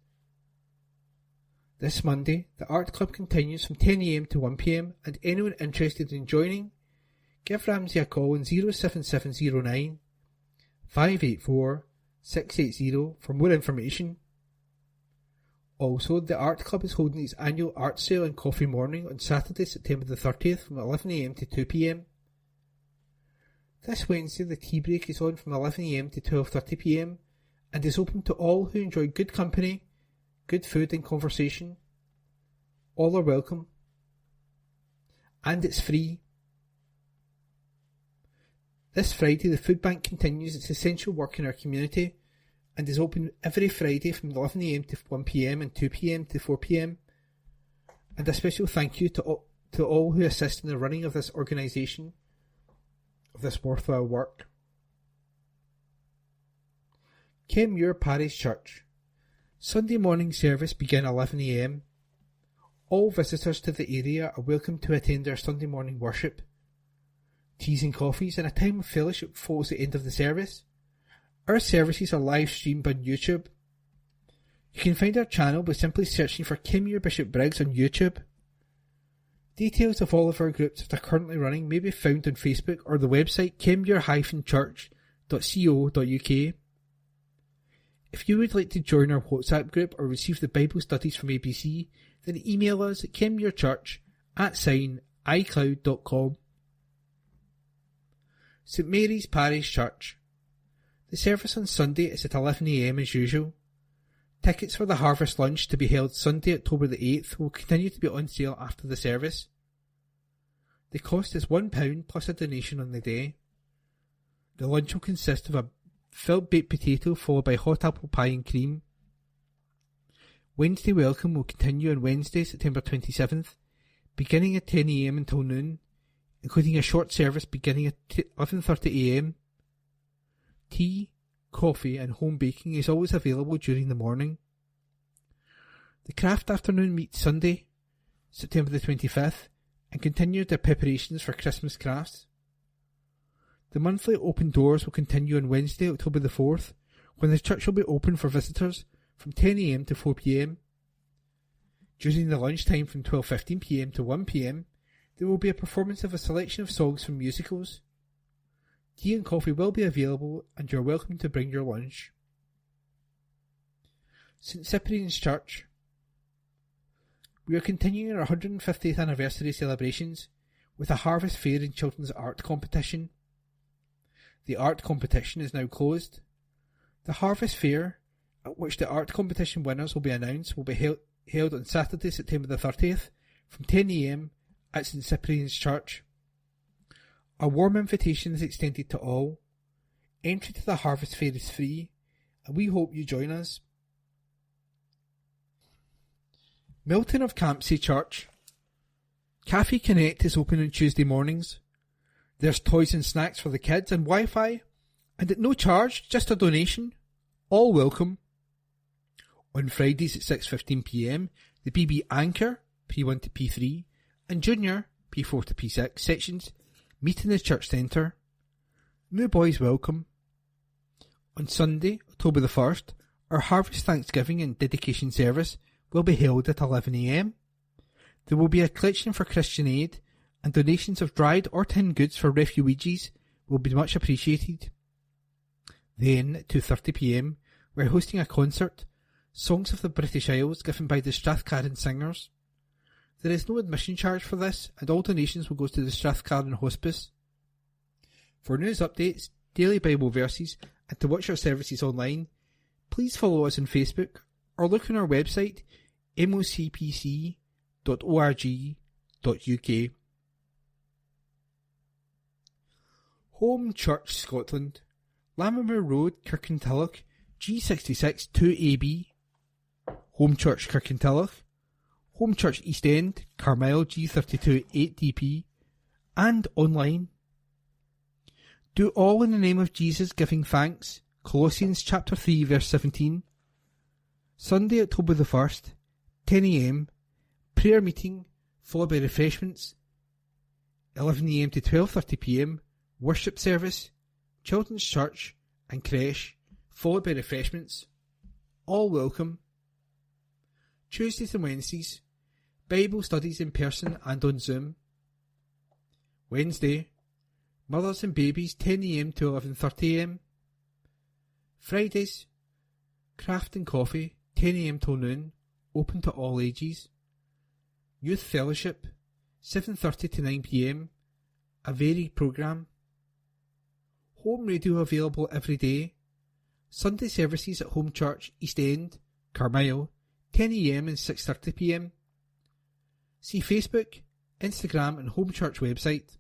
This Monday, the Art Club continues from 10 a.m. to 1 p.m. and anyone interested in joining, give Ramsey a call on 07709 584 680 for more information. Also, the Art Club is holding its annual art sale and coffee morning on Saturday, September the 30th from 11 a.m. to 2 p.m. This Wednesday, the tea break is on from 11 a.m. to 12:30 p.m. and is open to all who enjoy good company, good food and conversation. All are welcome. And it's free. This Friday, the food bank continues its essential work in our community and is open every Friday from 11 a.m. to 1 p.m. and 2 p.m. to 4 p.m. And a special thank you to all who assist in the running of this organisation, of this worthwhile work. Kenmure Parish Church. Sunday morning service begin 11 a.m. All visitors to the area are welcome to attend our Sunday morning worship. Teas and coffees and a time of fellowship follows the end of the service. Our services are live streamed on YouTube. You can find our channel by simply searching for Kenmure Bishopbriggs on YouTube. Details of all of our groups that are currently running may be found on Facebook or the website kenmure-church.co.uk. If you would like to join our WhatsApp group or receive the Bible studies from ABC, then email us at kenmurechurch@icloud.com. St Mary's Parish Church. The service on Sunday is at 11 a.m. as usual. Tickets for the Harvest Lunch to be held Sunday, October the 8th will continue to be on sale after the service. The cost is £1 plus a donation on the day. The lunch will consist of a filled baked potato followed by hot apple pie and cream. Wednesday welcome will continue on Wednesday, September 27th, beginning at 10 a.m. until noon, including a short service beginning at 11:30 a.m. Tea, coffee and home baking is always available during the morning. The craft afternoon meets Sunday, September the 25th, and continue their preparations for Christmas crafts. The monthly open doors will continue on Wednesday, October the 4th, when the church will be open for visitors from 10 a.m. to 4 p.m. During the lunchtime from 12:15pm to 1pm, there will be a performance of a selection of songs from musicals. Tea and coffee will be available, and you are welcome to bring your lunch. St Cyprian's Church. We are continuing our 150th anniversary celebrations with a harvest fair and children's art competition. The art competition is now closed. The harvest fair, at which the art competition winners will be announced, will be held on Saturday, September the 30th from 10am at St Cyprian's Church. A warm invitation is extended to all. Entry to the harvest fair is free, and we hope you join us. Milton of Campsie Church. Cafe Connect is open on Tuesday mornings. There's toys and snacks for the kids and Wi-Fi, and at no charge, just a donation. All welcome. On Fridays at 6:15pm, the BB Anchor, P1 to P3, and Junior, P4 to P6 sections meet in the church centre. New boys welcome. On Sunday, October the 1st, our Harvest Thanksgiving and Dedication service will be held at 11am. There will be a collection for Christian Aid, and donations of dried or tinned goods for refugees will be much appreciated. Then, at 2:30pm, we are hosting a concert, Songs of the British Isles, given by the Strathcarron Singers. There is no admission charge for this, and all donations will go to the Strathcarron Hospice. For news updates, daily Bible verses, and to watch our services online, please follow us on Facebook or look on our website, mocpc.org.uk. Home Church Scotland, Lammermoor Road, Kirkintilloch, G66 2AB. Home Church Kirkintilloch, Home Church East End, Carmyle, G32 8DP, and online. Do all in the name of Jesus, giving thanks. Colossians chapter 3 verse 17. Sunday, October the 1st, 10am, prayer meeting, followed by refreshments. 11am to 12:30pm, worship service, children's church and creche, followed by refreshments. All welcome. Tuesdays and Wednesdays, Bible studies in person and on Zoom. Wednesday, mothers and babies 10am to 11:30am. Fridays, craft and coffee 10am till noon, open to all ages. Youth fellowship 7:30 to 9pm, a varied programme. Home radio available every day. Sunday services at Home Church East End, Carmyle, 10am and 6:30pm. See Facebook, Instagram and Home Church website.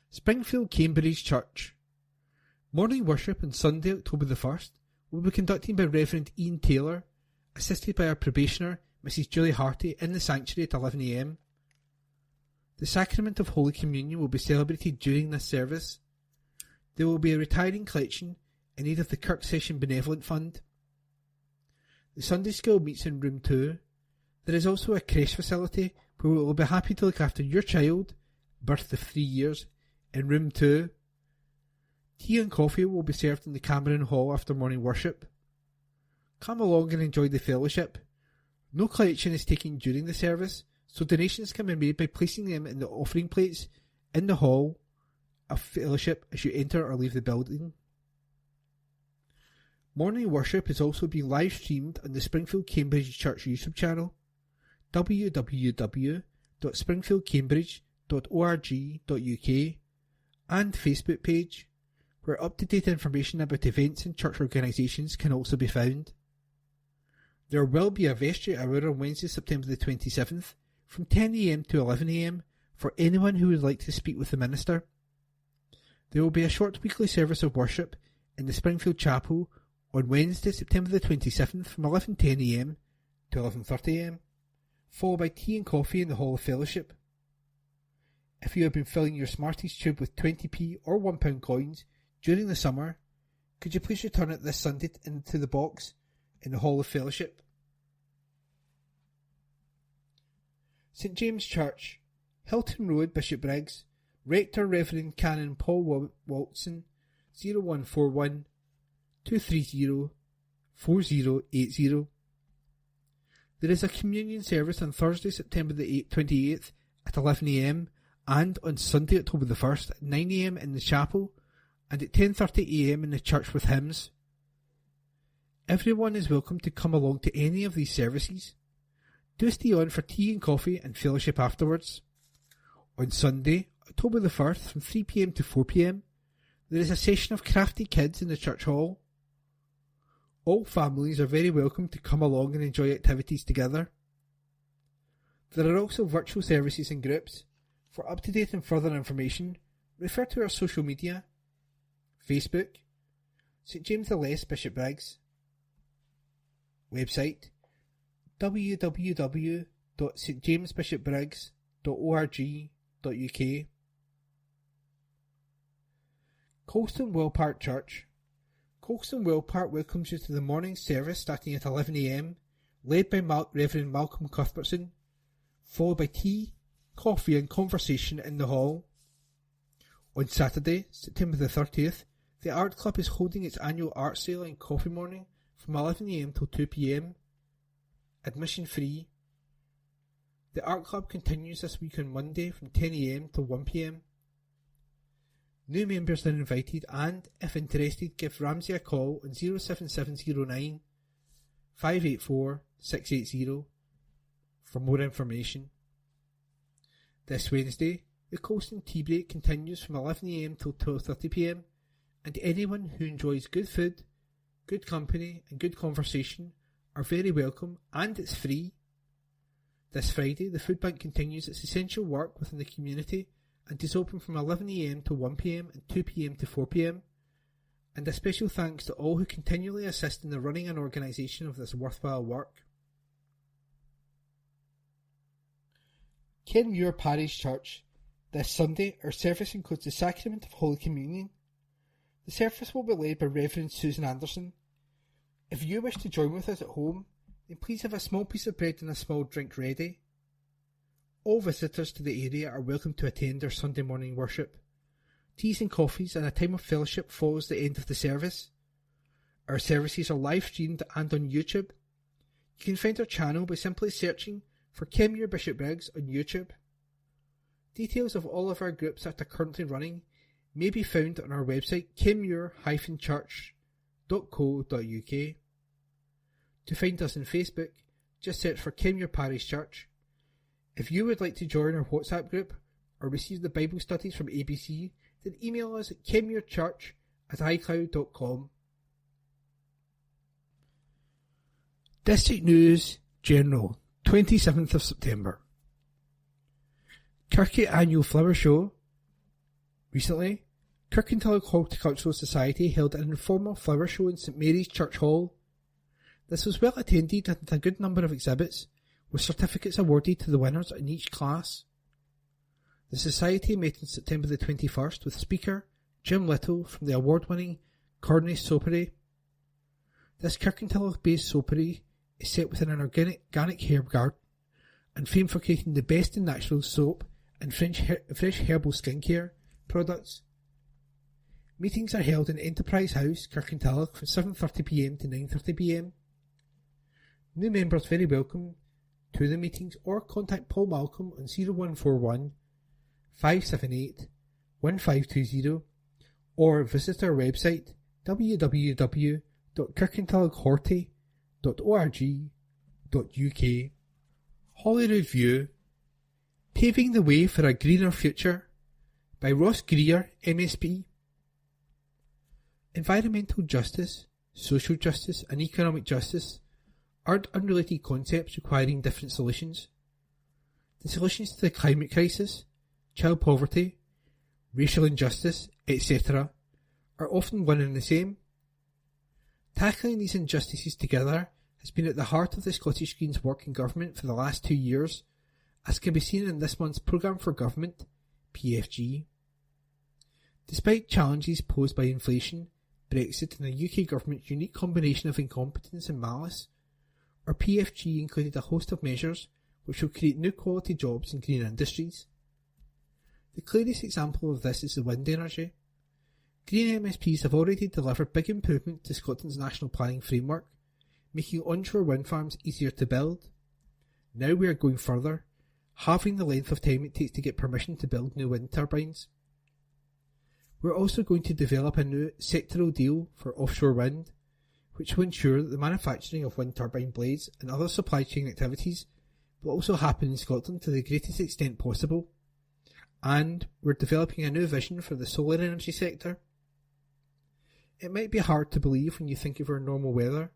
Springfield Cambridge Church. Morning worship on Sunday, October the 1st, will be conducted by Reverend Ian Taylor, assisted by our probationer, Mrs. Julie Harty, in the sanctuary at 11am. The Sacrament of Holy Communion will be celebrated during this service. There will be a retiring collection in aid of the Kirk Session Benevolent Fund. The Sunday School meets in Room 2. There is also a creche facility where we will be happy to look after your child, birth to 3 years, in Room 2. Tea and coffee will be served in the Cameron Hall after morning worship. Come along and enjoy the fellowship. No collection is taken during the service, so donations can be made by placing them in the offering plates in the hall of fellowship as you enter or leave the building. Morning worship is also being live streamed on the Springfield Cambridge Church YouTube channel, www.springfieldcambridge.org.uk, and Facebook page, where up-to-date information about events and church organisations can also be found. There will be a vestry hour on Wednesday, September the 27th, from 10am to 11am, for anyone who would like to speak with the minister. There will be a short weekly service of worship in the Springfield Chapel on Wednesday, September the 27th, from 11:10am to 11:30am, followed by tea and coffee in the Hall of Fellowship. If you have been filling your Smarties tube with 20p or £1 coins during the summer, could you please return it this Sunday into the box in the Hall of Fellowship? St James Church, Hilton Road, Bishopbriggs, Rector Reverend Canon Paul Waltson, 0141 230 4080. There is a communion service on Thursday, September the 28th at 11 a.m. and on Sunday, October the 1st at 9 a.m. in the chapel and at 10:30 a.m. in the church with hymns. Everyone is welcome to come along to any of these services. Do stay on for tea and coffee and fellowship afterwards. On Sunday, October the 1st from 3 p.m. to 4 p.m. there is a session of crafty kids in the church hall. All families are very welcome to come along and enjoy activities together. There are also virtual services in groups. For up-to-date and further information, refer to our social media. Facebook, St James the Less, Bishopbriggs. Website, www.stjamesbishopbriggs.org.uk. Colston Well Park Church. Colston Well Park welcomes you to the morning service starting at 11 a.m, led by Reverend Malcolm Cuthbertson, followed by tea, coffee and conversation in the hall. On Saturday, September the 30th, the Art Club is holding its annual art sale and coffee morning from 11 a.m. till 2 p.m. Admission free. The Art Club continues this week on Monday from 10 a.m. till 1 p.m. New members are invited and, if interested, give Ramsey a call on 07709 584 680 for more information. This Wednesday, the Colston Tea Break continues from 11 a.m. till 12:30 p.m. and anyone who enjoys good food, good company and good conversation are very welcome, and it's free. This Friday, the food bank continues its essential work within the community and is open from 11 a.m. to 1 p.m. and 2 p.m. to 4 p.m. And a special thanks to all who continually assist in the running and organisation of this worthwhile work. Kenmure Parish Church. This Sunday, our service includes the Sacrament of Holy Communion. The service will be led by Reverend Susan Anderson. If you wish to join with us at home, then please have a small piece of bread and a small drink ready. All visitors to the area are welcome to attend our Sunday morning worship. Teas and coffees and a time of fellowship follows the end of the service. Our services are live streamed and on YouTube. You can find our channel by simply searching for Kenmure Bishopbriggs on YouTube. Details of all of our groups that are currently running may be found on our website kenmure-church.co.uk. To find us on Facebook, just search for Kenmure Parish Church. If you would like to join our WhatsApp group or receive the Bible studies from ABC, then email us at kenmurechurch@icloud.com. District News General, 27th of September. Kirky Annual Flower Show. Recently, Kirkintilloch Horticultural Society held an informal flower show in St Mary's Church Hall. This was well attended and had a good number of exhibits, with certificates awarded to the winners in each class. The Society met on September the 21st with speaker Jim Little from the award-winning Cornish Soapery. This Kirkintilloch-based soapery is set within an organic herb garden and famed for creating the best in natural soap and fresh herbal skincare products. Meetings are held in Enterprise House, Kirkintilloch from 7:30 p.m. to 9:30 p.m. New members very welcome to the meetings or contact Paul Malcolm on 0141 578 1520 or visit our website www.kirkintillochhorty.org.uk. Holyrood View, Paving the Way for a Greener Future by Ross Greer, MSP. Environmental justice, social justice and economic justice aren't unrelated concepts requiring different solutions. The solutions to the climate crisis, child poverty, racial injustice, etc. are often one and the same. Tackling these injustices together has been at the heart of the Scottish Greens' work in government for the last 2 years, as can be seen in this month's Programme for Government, PFG. Despite challenges posed by inflation, Brexit and the UK government's unique combination of incompetence and malice, our PFG included a host of measures which will create new quality jobs in green industries. The clearest example of this is the wind energy. Green MSPs have already delivered big improvement to Scotland's national planning framework, making onshore wind farms easier to build. Now we are going further, halving the length of time it takes to get permission to build new wind turbines. We're also going to develop a new sectoral deal for offshore wind, which will ensure that the manufacturing of wind turbine blades and other supply chain activities will also happen in Scotland to the greatest extent possible. And we're developing a new vision for the solar energy sector. It might be hard to believe when you think of our normal weather,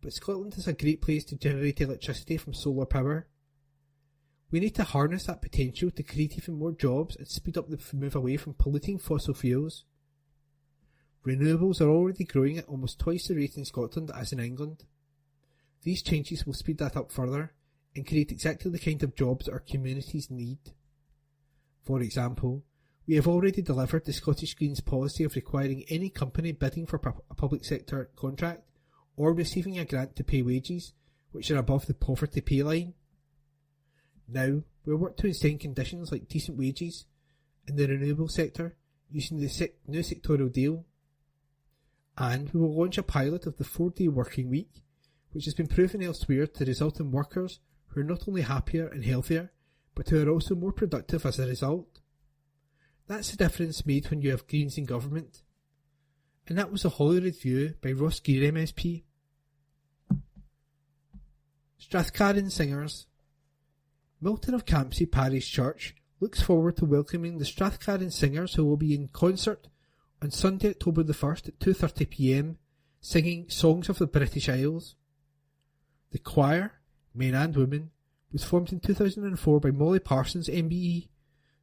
but Scotland is a great place to generate electricity from solar power. We need to harness that potential to create even more jobs and speed up the move away from polluting fossil fuels. Renewables are already growing at almost twice the rate in Scotland as in England. These changes will speed that up further and create exactly the kind of jobs our communities need. For example, we have already delivered the Scottish Greens policy of requiring any company bidding for a public sector contract or receiving a grant to pay wages which are above the poverty pay line. Now, we'll work to instate conditions like decent wages in the renewable sector using the new sectorial deal, and we will launch a pilot of the 4-day working week, which has been proven elsewhere to result in workers who are not only happier and healthier, but who are also more productive as a result. That's the difference made when you have Greens in government. And that was a Holyrood View by Ross Greer MSP. Strathcarron Singers. Milton of Campsie Parish Church looks forward to welcoming the Strathcarron Singers who will be in concert on Sunday, October the 1st at 2:30 p.m, singing Songs of the British Isles. The choir, men and women, was formed in 2004 by Molly Parsons MBE,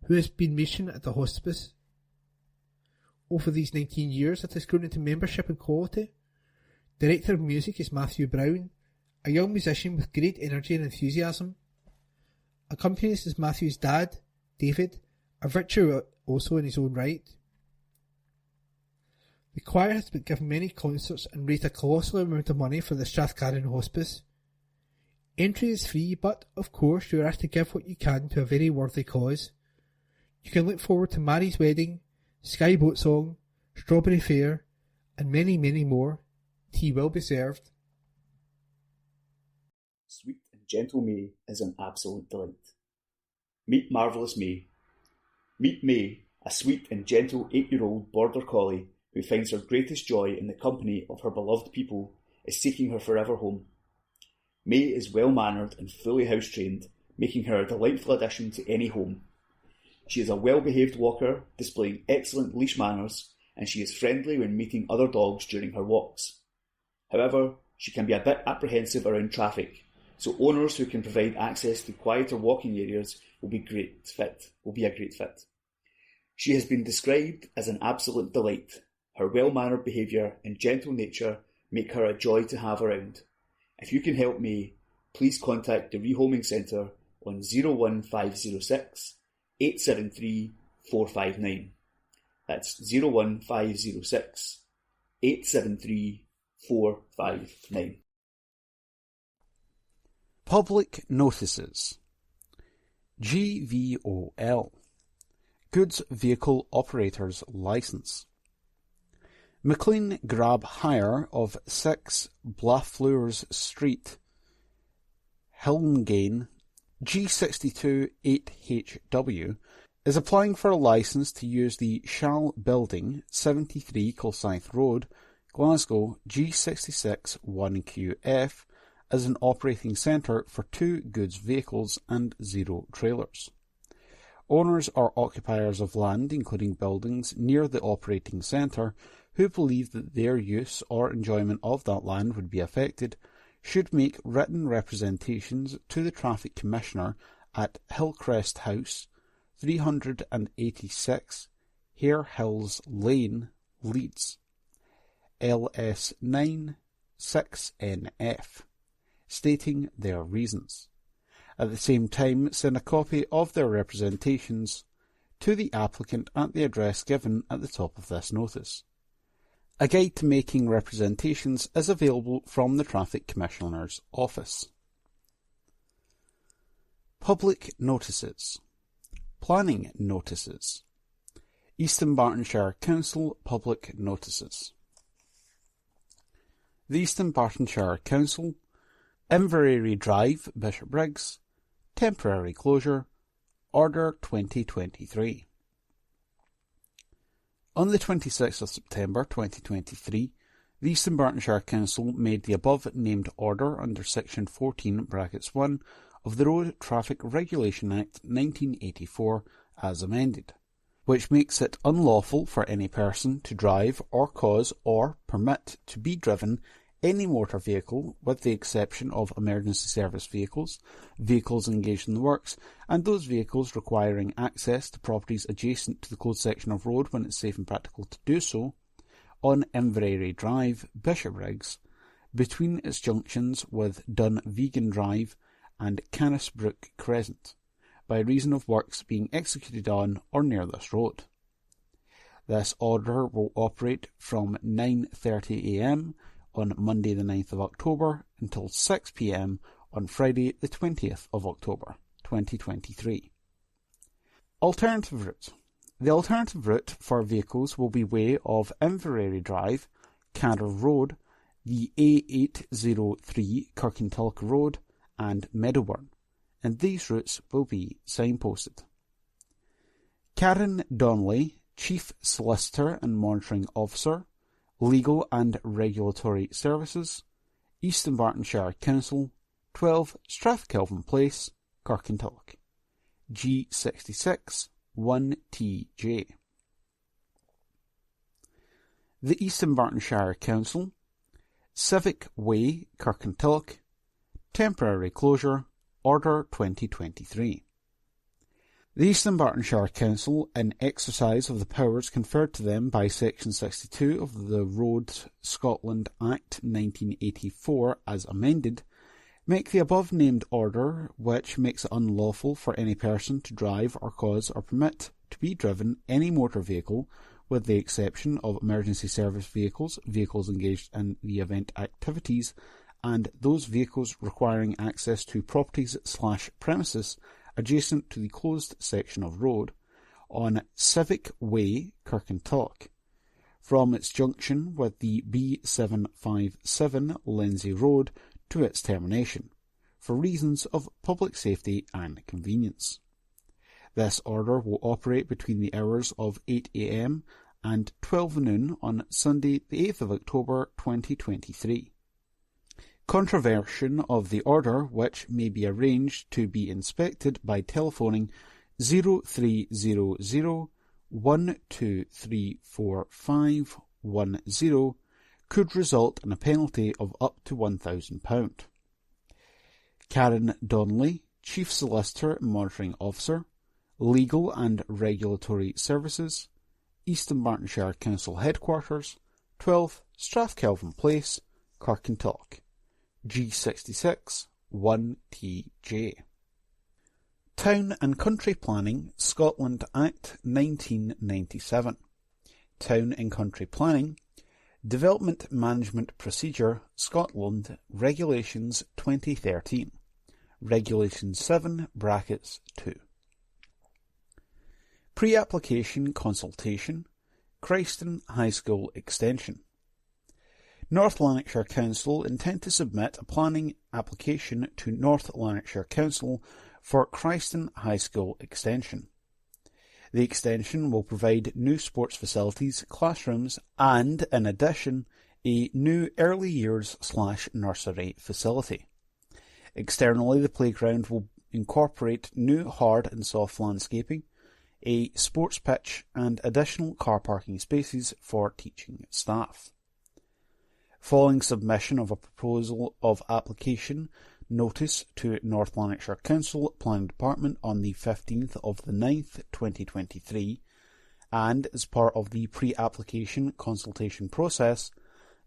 who has been mission at the hospice. Over these 19 years it has grown into membership and quality. Director of music is Matthew Brown, a young musician with great energy and enthusiasm. Accompanist is Matthew's dad, David, a virtue also in his own right. The choir has been given many concerts and raised a colossal amount of money for the Strathcarron Hospice. Entry is free, but, of course, you are asked to give what you can to a very worthy cause. You can look forward to Mary's Wedding, Sky Boat Song, Strawberry Fair, and many, many more. Tea will be served. Sweet and gentle May is an absolute delight. Meet Marvellous May. Meet May, a sweet and gentle 8-year-old border collie who finds her greatest joy in the company of her beloved people is seeking her forever home. May is well-mannered and fully house-trained, making her a delightful addition to any home. She is a well-behaved walker, displaying excellent leash manners, and she is friendly when meeting other dogs during her walks. However, she can be a bit apprehensive around traffic, so owners who can provide access to quieter walking areas will be a great fit. She has been described as an absolute delight. Her well-mannered behaviour and gentle nature make her a joy to have around. If you can help May, please contact the Rehoming Centre on 01506 873 459. That's 01506 873 459. Public Notices. GVOL. Goods Vehicle Operators Licence. McLean Grab Hire of 6 Blaffleurs Street, Hilmgane, G62 8HW, is applying for a licence to use the Shall Building, 73 Kilsyth Road, Glasgow, G66 1QF, as an operating centre for 2 goods vehicles and 0 trailers. Owners or occupiers of land, including buildings, near the operating centre, who believe that their use or enjoyment of that land would be affected, should make written representations to the Traffic Commissioner at Hillcrest House, 386 Hare Hills Lane, Leeds, LS9 6NF, stating their reasons. At the same time, send a copy of their representations to the applicant at the address given at the top of this notice. A guide to making representations is available from the Traffic Commissioner's office. Public Notices. Planning Notices. East Dunbartonshire Council Public Notices. The East Dunbartonshire Council, Inverary Drive, Bishopbriggs, temporary closure, Order 2023. On the 26th of September 2023, the East Dunbartonshire Council made the above-named order under Section 14(1) of the Road Traffic Regulation Act 1984 as amended, which makes it unlawful for any person to drive or cause or permit to be driven any motor vehicle with the exception of emergency service vehicles, vehicles engaged in the works, and those vehicles requiring access to properties adjacent to the closed section of road when it's safe and practical to do so, on Inverary Drive, Bishopbriggs, between its junctions with Dunvegan Drive and Canisbrook Crescent, by reason of works being executed on or near this road. This order will operate from 9:30 a.m. on Monday the 9th of October until 6 p.m. on Friday the 20th of October 2023. Alternative route. The alternative route for vehicles will be way of Inverary Drive, Cadder Road, the A803 Kirkintilloch Road and Meadowburn, and these routes will be signposted. Karen Donnelly, Chief Solicitor and Monitoring Officer, Legal and Regulatory Services, East Dunbartonshire Council, 12 Strathkelvin Place, Kirkintilloch, G66 1TJ. The East Dunbartonshire Council, Civic Way, Kirkintilloch, temporary closure, Order 2023. The East Dunbartonshire Council, in exercise of the powers conferred to them by Section 62 of the Roads Scotland Act 1984 as amended, make the above-named order which makes it unlawful for any person to drive or cause or permit to be driven any motor vehicle with the exception of emergency service vehicles, vehicles engaged in the event activities, and those vehicles requiring access to properties/premises adjacent to the closed section of road on Civic Way, Kirkintilloch, from its junction with the B757 Lindsay Road to its termination, for reasons of public safety and convenience. This order will operate between the hours of 8 a.m. and 12 noon on Sunday the 8th of October 2023. Contravention of the order, which may be arranged to be inspected by telephoning 0300 1234 could result in a penalty of up to £1,000. Karen Donnelly, Chief Solicitor and Monitoring Officer, Legal and Regulatory Services, East Dunbartonshire Council Headquarters, 12 Strathkelvin Place, Kirkintilloch, G66 1TJ. Town and Country Planning, Scotland Act 1997. Town and Country Planning, Development Management Procedure, Scotland, Regulations 2013. Regulation 7(2). Pre-application consultation, Christon High School Extension. North Lanarkshire Council intend to submit a planning application to North Lanarkshire Council for Christon High School Extension. The extension will provide new sports facilities, classrooms, and, in addition, a new early years/nursery facility. Externally, the playground will incorporate new hard and soft landscaping, a sports pitch, and additional car parking spaces for teaching staff. Following submission of a proposal of application notice to North Lanarkshire Council Planning Department on the 15th of the 9th, 2023, and as part of the pre-application consultation process,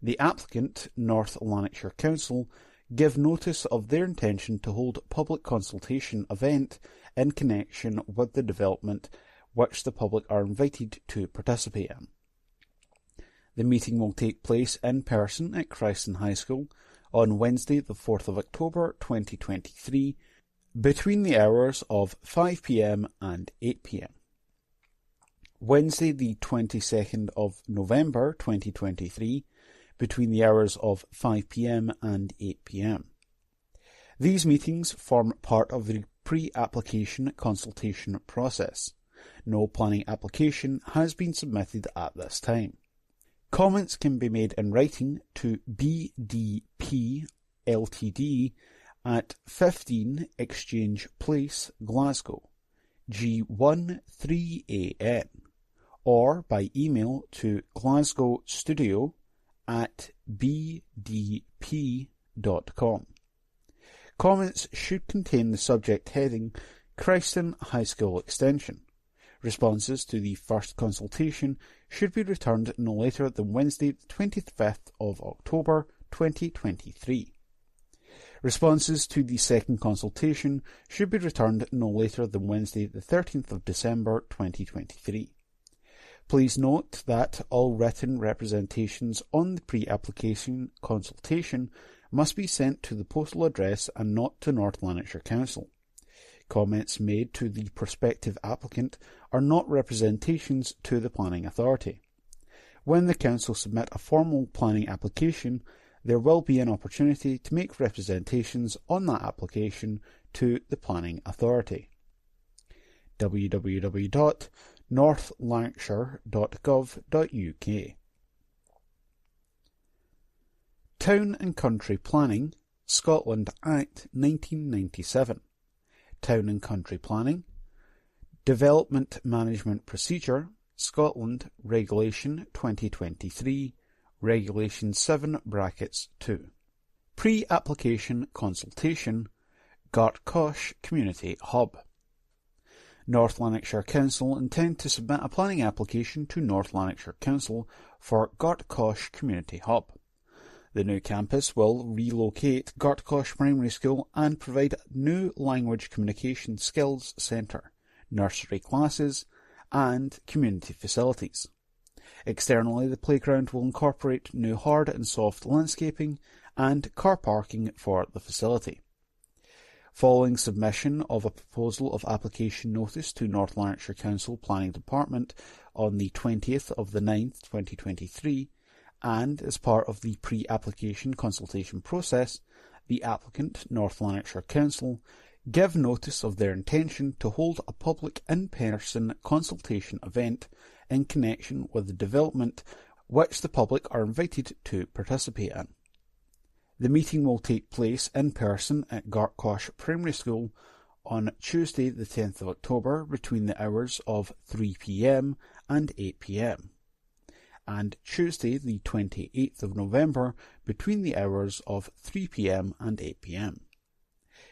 the applicant, North Lanarkshire Council, give notice of their intention to hold a public consultation event in connection with the development which the public are invited to participate in. The meeting will take place in person at Christon High School on Wednesday the 4th of October 2023 between the hours of 5 p.m. and 8 p.m. Wednesday the 22nd of November 2023 between the hours of 5 p.m. and 8 p.m. These meetings form part of the pre-application consultation process. No planning application has been submitted at this time. Comments can be made in writing to BDP Ltd at 15 Exchange Place, Glasgow, G13AN, or by email to glasgowstudio@bdp.com. Comments should contain the subject heading Christon High School Extension. Responses to the first consultation should be returned no later than Wednesday, the 25th of October 2023. Responses to the second consultation should be returned no later than Wednesday, the 13th of December 2023. Please note that all written representations on the pre-application consultation must be sent to the postal address and not to North Lanarkshire Council. Comments made to the prospective applicant are not representations to the Planning Authority. When the Council submit a formal planning application, there will be an opportunity to make representations on that application to the Planning Authority. www.northlanarkshire.gov.uk. Town and Country Planning, Scotland Act 1997. Town and Country Planning, Development Management Procedure, Scotland Regulation 2023, Regulation 7(2). Pre-application consultation, Gartcosh Community Hub. North Lanarkshire Council intend to submit a planning application to North Lanarkshire Council for Gartcosh Community Hub. The new campus will relocate Gartcosh Primary School and provide a new language communication skills centre, nursery classes and community facilities. Externally, the playground will incorporate new hard and soft landscaping and car parking for the facility. Following submission of a proposal of application notice to North Lanarkshire Council Planning Department on the 20th of the 9th, 2023, and as part of the pre-application consultation process, the applicant, North Lanarkshire Council, give notice of their intention to hold a public in-person consultation event in connection with the development which the public are invited to participate in. The meeting will take place in person at Gartcosh Primary School on Tuesday the 10th of October between the hours of 3 p.m. and 8 p.m. and Tuesday the 28th of November between the hours of 3 p.m. and 8 p.m.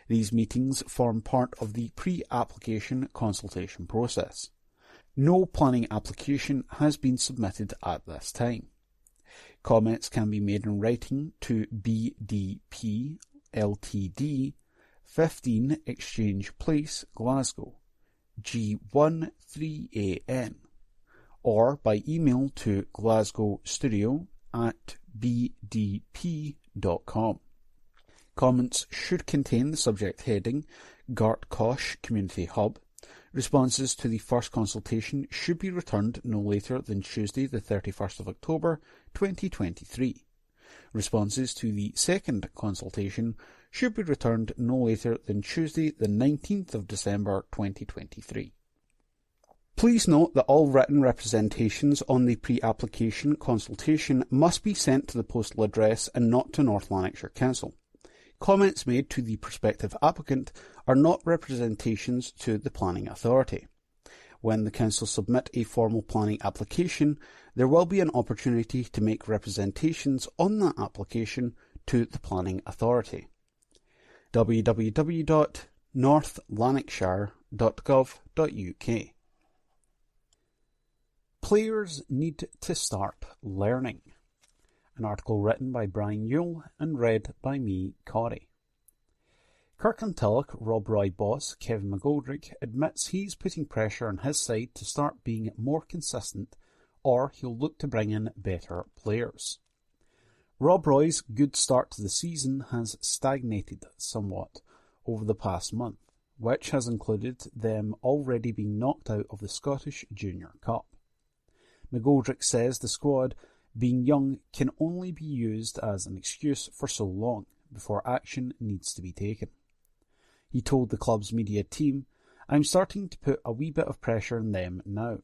These meetings form part of the pre-application consultation process. No planning application has been submitted at this time. Comments can be made in writing to BDP Ltd, 15 Exchange Place, Glasgow, G13AN, or by email to glasgowstudio@bdp.com. Comments should contain the subject heading Gartcosh Community Hub. Responses to the first consultation should be returned no later than Tuesday the 31st of October 2023. Responses to the second consultation should be returned no later than Tuesday the 19th of December 2023. Please note that all written representations on the pre-application consultation must be sent to the postal address and not to North Lanarkshire Council. Comments made to the prospective applicant are not representations to the Planning Authority. When the Council submit a formal planning application, there will be an opportunity to make representations on that application to the Planning Authority. www.northlanarkshire.gov.uk. Players need to start learning. An article written by Brian Yule and read by me, Corey. Kirkintilloch Rob Roy boss Kevin McGoldrick admits he's putting pressure on his side to start being more consistent, or he'll look to bring in better players. Rob Roy's good start to the season has stagnated somewhat over the past month, which has included them already being knocked out of the Scottish Junior Cup. McGoldrick says the squad, being young, can only be used as an excuse for so long before action needs to be taken. He told the club's media team, "I'm starting to put a wee bit of pressure on them now.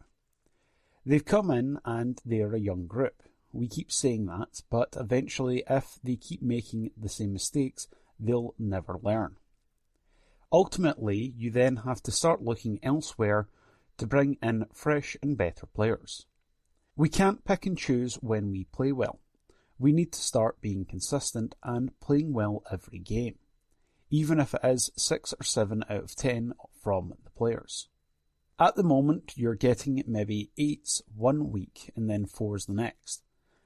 They've come in and they're a young group. We keep saying that, but eventually if they keep making the same mistakes, they'll never learn. Ultimately, you then have to start looking elsewhere to bring in fresh and better players. We can't pick and choose when we play well. We need to start being consistent and playing well every game, even if it is 6 or 7 out of 10 from the players. At the moment, you're getting maybe 8s one week and then 4s the next.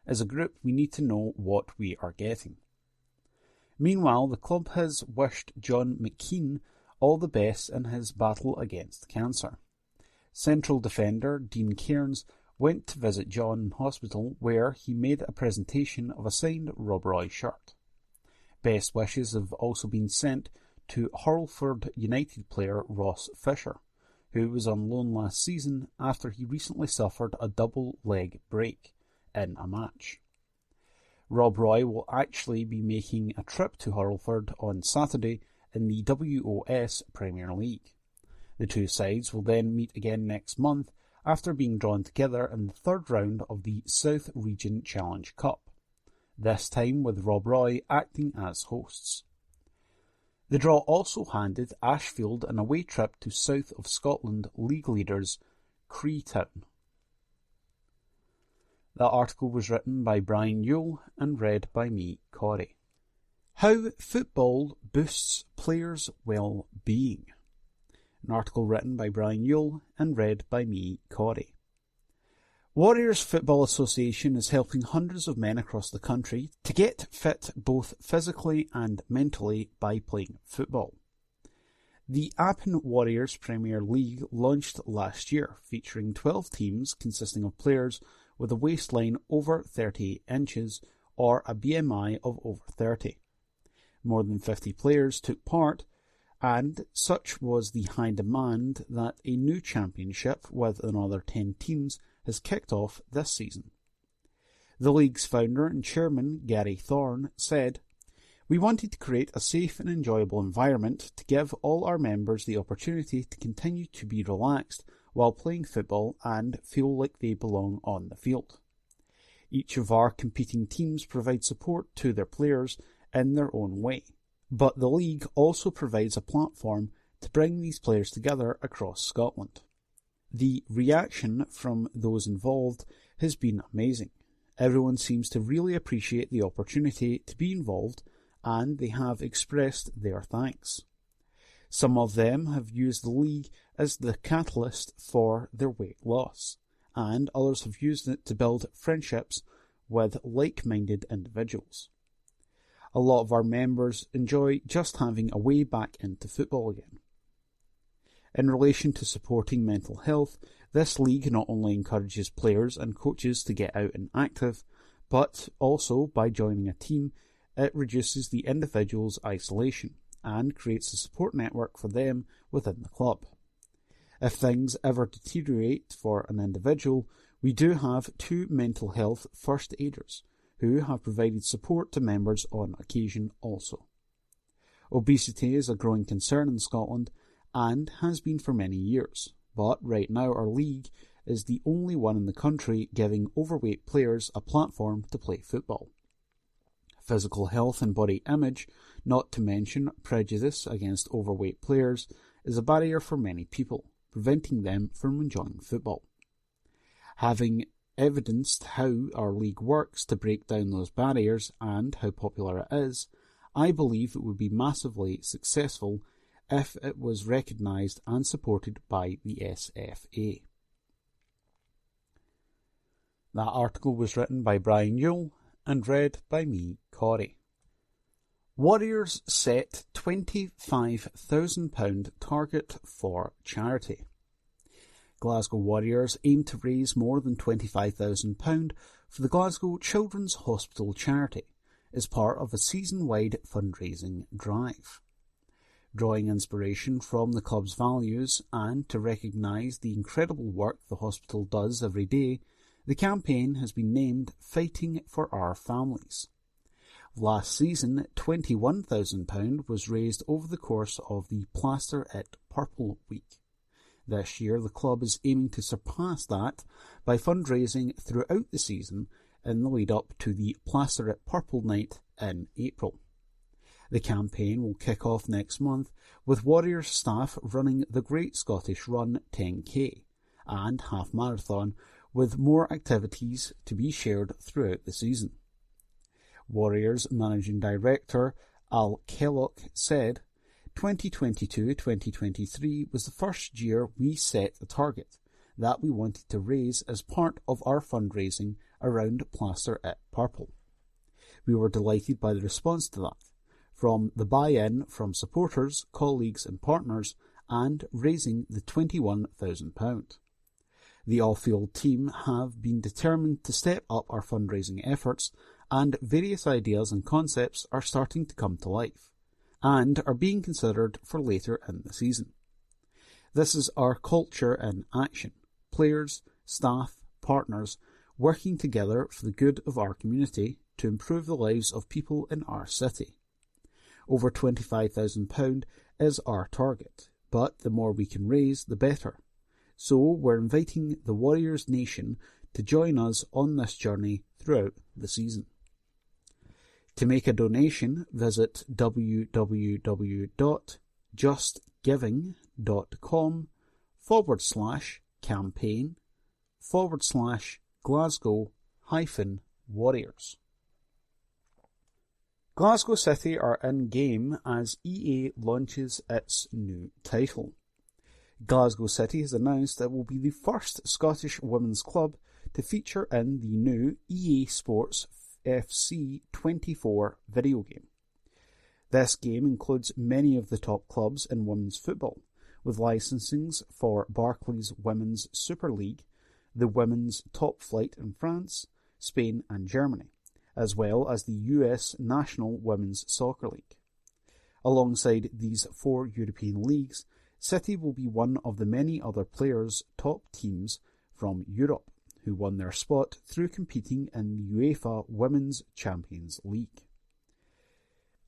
As a group, we need to know what we are getting." Meanwhile, the club has wished John McKean all the best in his battle against cancer. Central defender Dean Cairns went to visit John in hospital, where he made a presentation of a signed Rob Roy shirt. Best wishes have also been sent to Hurlford United player Ross Fisher, who was on loan last season after he recently suffered a double leg break in a match. Rob Roy will actually be making a trip to Hurlford on Saturday in the WOS Premier League. The two sides will then meet again next month after being drawn together in the third round of the South Region Challenge Cup, this time with Rob Roy acting as hosts. The draw also handed Ashfield an away trip to South of Scotland league leaders Creetown. That article was written by Brian Yule and read by me, Corey. How football boosts players' well-being. An article written by Brian Yule and read by me, Corey. Warriors Football Association is helping hundreds of men across the country to get fit both physically and mentally by playing football. The Appin Warriors Premier League launched last year, featuring 12 teams consisting of players with a waistline over 30 inches or a BMI of over 30. More than 50 players took part, and such was the high demand that a new championship with another 10 teams has kicked off this season. The league's founder and chairman, Gary Thorne, said, "We wanted to create a safe and enjoyable environment to give all our members the opportunity to continue to be relaxed while playing football and feel like they belong on the field. Each of our competing teams provide support to their players in their own way, but the league also provides a platform to bring these players together across Scotland. The reaction from those involved has been amazing. Everyone seems to really appreciate the opportunity to be involved, and they have expressed their thanks. Some of them have used the league as the catalyst for their weight loss, and others have used it to build friendships with like-minded individuals. A lot of our members enjoy just having a way back into football again." In relation to supporting mental health, this league not only encourages players and coaches to get out and active, but also by joining a team, it reduces the individual's isolation and creates a support network for them within the club. If things ever deteriorate for an individual, we do have 2 mental health first aiders who have provided support to members on occasion also. Obesity is a growing concern in Scotland and has been for many years, but right now our league is the only one in the country giving overweight players a platform to play football. Physical health and body image, not to mention prejudice against overweight players, is a barrier for many people, preventing them from enjoying football. Having evidenced how our league works to break down those barriers and how popular it is, I believe it would be massively successful if it was recognised and supported by the SFA. That article was written by Brian Yule and read by me, Corey. Warriors set £25,000 target for charity. Glasgow Warriors aim to raise more than £25,000 for the Glasgow Children's Hospital charity as part of a season-wide fundraising drive. Drawing inspiration from the club's values and to recognise the incredible work the hospital does every day, the campaign has been named Fighting for Our Families. Last season, £21,000 was raised over the course of the Plaster It Purple Week. This year, the club is aiming to surpass that by fundraising throughout the season in the lead-up to the Plaster It Purple Night in April. The campaign will kick off next month with Warriors staff running the Great Scottish Run 10K and half marathon, with more activities to be shared throughout the season. Warriors Managing Director Al Kellogg said, 2022-2023 was the first year we set a target that we wanted to raise as part of our fundraising around Plaster It Purple. We were delighted by the response to that, from the buy-in from supporters, colleagues and partners, and raising the £21,000. The off-field team have been determined to step up our fundraising efforts, and various ideas and concepts are starting to come to life, and are being considered for later in the season. This is our culture in action, players, staff, partners, working together for the good of our community to improve the lives of people in our city. Over £25,000 is our target, but the more we can raise, the better. So we're inviting the Warriors Nation to join us on this journey throughout the season. To make a donation, visit www.justgiving.com/campaign/Glasgow-Warriors. Glasgow City are in-game as EA launches its new title. Glasgow City has announced it will be the first Scottish women's club to feature in the new EA Sports FC 24 video game. This game includes many of the top clubs in women's football, with licensings for Barclays Women's Super League, the Women's Top Flight in France, Spain and Germany, as well as the US National Women's Soccer League. Alongside these 4 European leagues, City will be one of the many other players' top teams from Europe who won their spot through competing in the UEFA Women's Champions League.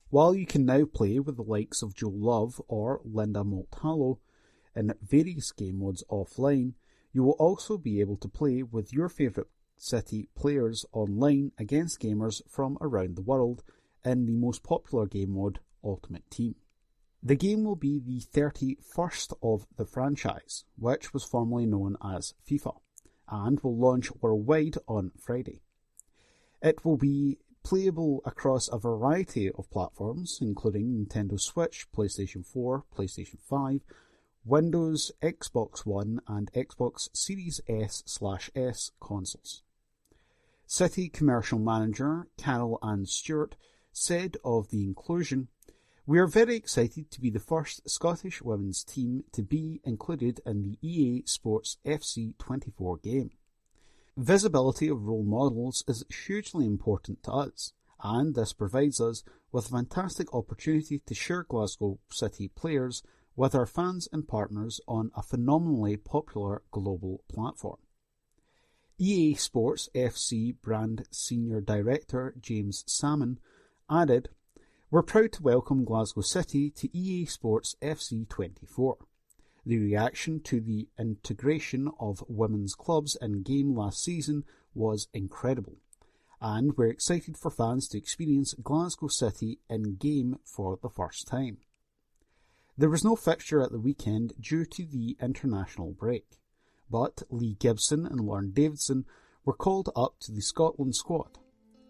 While you can now play with the likes of Joe Love or Linda Moultallo in various game modes offline, you will also be able to play with your favourite City players online against gamers from around the world in the most popular game mode, Ultimate Team. The game will be the 31st of the franchise, which was formerly known as FIFA, and will launch worldwide on Friday. It will be playable across a variety of platforms, including Nintendo Switch, PlayStation 4, PlayStation 5, Windows, Xbox One, and Xbox Series S/S consoles. City Commercial Manager Carol Ann Stewart said of the inclusion, "We are very excited to be the first Scottish women's team to be included in the EA Sports FC 24 game. Visibility of role models is hugely important to us, and this provides us with a fantastic opportunity to share Glasgow City players with our fans and partners on a phenomenally popular global platform." EA Sports FC brand Senior Director James Salmon added, "We're proud to welcome Glasgow City to EA Sports FC 24. The reaction to the integration of women's clubs in-game last season was incredible, and we're excited for fans to experience Glasgow City in-game for the first time." There was no fixture at the weekend due to the international break, but Lee Gibson and Lauren Davidson were called up to the Scotland squad.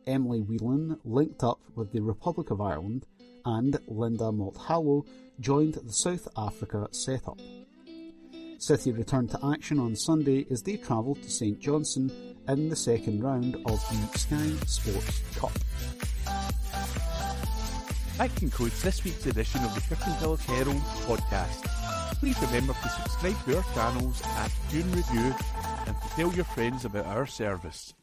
Emily Whelan linked up with the Republic of Ireland, and Linda Moultallo joined the South Africa setup. City returned to action on Sunday as they travelled to St Johnstone in the second round of the Sky Sports Cup. That concludes this week's edition of the Kirkintilloch Herald podcast. Please remember to subscribe to our channels at June Review and to tell your friends about our service.